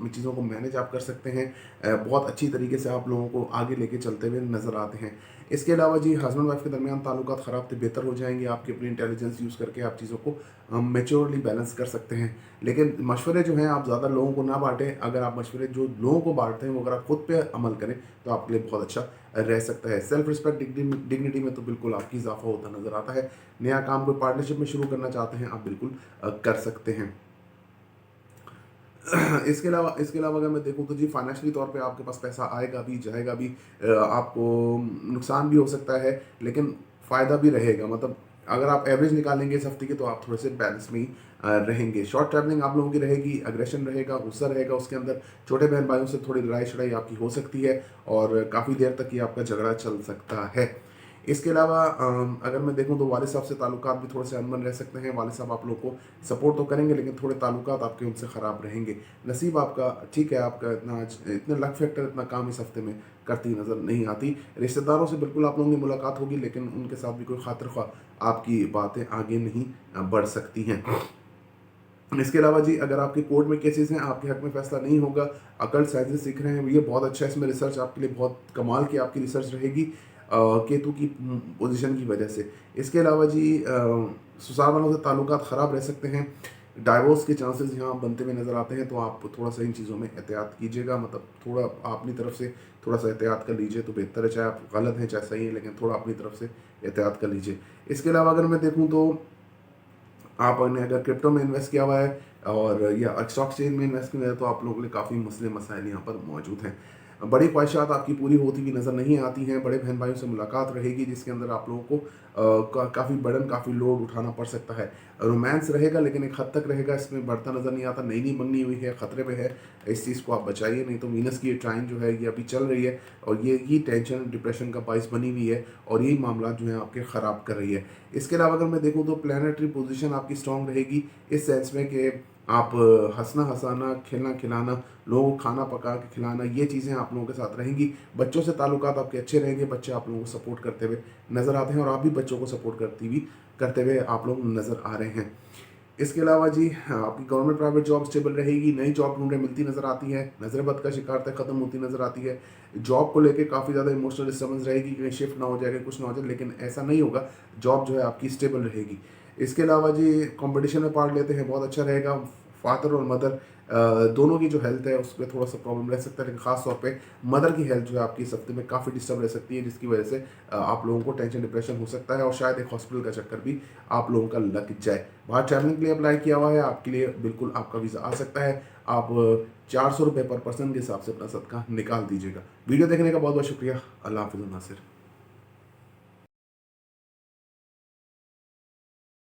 [SPEAKER 1] चीज़ों को मैनेज आप कर सकते हैं। बहुत अच्छी तरीके से आप लोगों को आगे लेके चलते हुए नज़र आते हैं। इसके अलावा जी हस्बैंड वाइफ के दरमियान ताल्लुकात ख़राब थे बेहतर हो जाएंगे। आपकी अपनी इंटेलिजेंस यूज़ करके आप चीज़ों को मेच्योरली बैलेंस कर सकते हैं। लेकिन मशवरे जो हैं आप ज़्यादा लोगों को ना बांटें। अगर आप मशवरे जो लोगों को बांटते हैं वो अगर आप खुद पे अमल करें तो आपके लिए बहुत अच्छा रह सकता है। सेल्फ रिस्पेक्ट डिग्निटी में तो बिल्कुल आपकी इजाफा होता नज़र आता है। नया काम कोई पार्टनरशिप में शुरू करना चाहते हैं, आप बिल्कुल कर सकते हैं। इसके अलावा अगर मैं देखूँ तो जी फाइनेंशियली तौर पे आपके पास पैसा आएगा भी जाएगा भी। आपको नुकसान भी हो सकता है, लेकिन फ़ायदा भी रहेगा। मतलब अगर आप एवरेज निकालेंगे इस हफ्ते की तो आप थोड़े से बैलेंस में ही रहेंगे। शॉर्ट ट्रैवलिंग आप लोगों की रहेगी। अग्रेशन रहेगा, गुस्सा रहेगा। उसके अंदर छोटे बहन भाइयों से थोड़ी लड़ाई शड़ाई आपकी हो सकती है और काफ़ी देर तक ये आपका झगड़ा चल सकता है। इसके अलावा अगर मैं देखूं तो वालिद साहब से ताल्लुकात भी थोड़े से अनबन रह सकते हैं। वालिद साहब आप लोग को सपोर्ट तो करेंगे लेकिन थोड़े ताल्लुकात आपके उनसे ख़राब रहेंगे। नसीब आपका ठीक है, आपका इतना आज इतने लक फैक्टर इतना काम इस हफ्ते में करती नज़र नहीं आती। रिश्तेदारों से बिल्कुल आप लोगों की मुलाकात होगी लेकिन उनके साथ भी कोई खातिर ख्वाह आपकी बातें आगे नहीं बढ़ सकती हैं। इसके अलावा जी अगर आपके कोर्ट में केसेस हैं, आपके हक में फैसला नहीं होगा, अकल्ट साइंसेस सीख रहे हैं, ये बहुत अच्छा है। इसमें रिसर्च आपके लिए बहुत कमाल की आपकी रिसर्च रहेगी केतु की पोजीशन की वजह से। इसके अलावा जी ससुराल वालों से ताल्लुकात ख़राब रह सकते हैं। डाइवोर्स के चांसेस यहाँ बनते हुए नज़र आते हैं, तो आप थोड़ा सा इन चीज़ों में एहतियात कीजिएगा। मतलब थोड़ा आप अपनी तरफ से थोड़ा सा एहतियात कर लीजिए तो बेहतर है। चाहे आप गलत हैं चाहे सही है, लेकिन थोड़ा अपनी तरफ से एहतियात कर लीजिए। इसके अलावा अगर मैं देखूँ तो आपने अगर क्रिप्टो में इन्वेस्ट किया हुआ है और या स्टॉक एक्सचेंज में इन्वेस्ट किया है तो आप लोगों के लिए काफ़ी मसले मसाइल यहाँ पर मौजूद हैं। बड़ी ख्वाहिशात आपकी पूरी होती हुई नज़र नहीं आती हैं। बड़े बहन भाइयों से मुलाकात रहेगी जिसके अंदर आप लोगों को काफ़ी बर्डन काफ़ी लोड उठाना पड़ सकता है। रोमांस रहेगा लेकिन एक हद तक रहेगा, इसमें बढ़ता नज़र नहीं आता। नई मंगनी हुई है, ख़तरे में है, इस चीज़ को आप बचाइए। नहीं तो वीनस की ये ट्राइन जो है ये अभी चल रही है और ये टेंशन डिप्रेशन का बाइस बनी हुई है और यही मामला जो है आपके ख़राब कर रही है। इसके अलावा अगर मैं देखूँ तो प्लानिटरी पोजीशन आपकी स्ट्रॉन्ग रहेगी इस सेंस में कि आप हंसना हंसाना, खिलना खिलाना, लोगों को खाना पका के खिलाना, ये चीज़ें आप लोगों के साथ रहेंगी। बच्चों से ताल्लुकात आपके अच्छे रहेंगे, बच्चे आप लोगों को सपोर्ट करते हुए नज़र आते हैं और आप भी बच्चों को सपोर्ट करते हुए आप लोग नज़र आ रहे हैं। इसके अलावा जी आपकी गवर्नमेंट प्राइवेट जॉब स्टेबल रहेगी। नई जॉब ढूंढने मिलती नज़र आती है। नज़र बद का शिकार तक ख़त्म होती नज़र आती है। जॉब को लेके काफ़ी ज़्यादा इमोशनल डिस्टर्बेंस रहेगी, कहीं शिफ्ट ना हो जाएगा, कुछ ना हो जाए, लेकिन ऐसा नहीं होगा। जॉब जो है आपकी स्टेबल रहेगी। इसके अलावा जी कंपटीशन में पार्ट लेते हैं, बहुत अच्छा रहेगा। फादर और मदर दोनों की जो हेल्थ है उस पर थोड़ा सा प्रॉब्लम रह सकता है, लेकिन खास तौर पे मदर की हेल्थ जो है आपकी इस हफ्ते में काफ़ी डिस्टर्ब रह सकती है, जिसकी वजह से आप लोगों को टेंशन डिप्रेशन हो सकता है और शायद एक हॉस्पिटल का चक्कर भी आप लोगों का लग जाए। बाहर ट्रैवलिंग के लिए अप्लाई किया हुआ है, आपके लिए बिल्कुल आपका वीज़ा आ सकता है। आप 400 रुपये पर पर्सन के हिसाब से अपना सदका निकाल दीजिएगा। वीडियो देखने का बहुत बहुत शुक्रिया। अल्लाह हाफिज़ नासिर।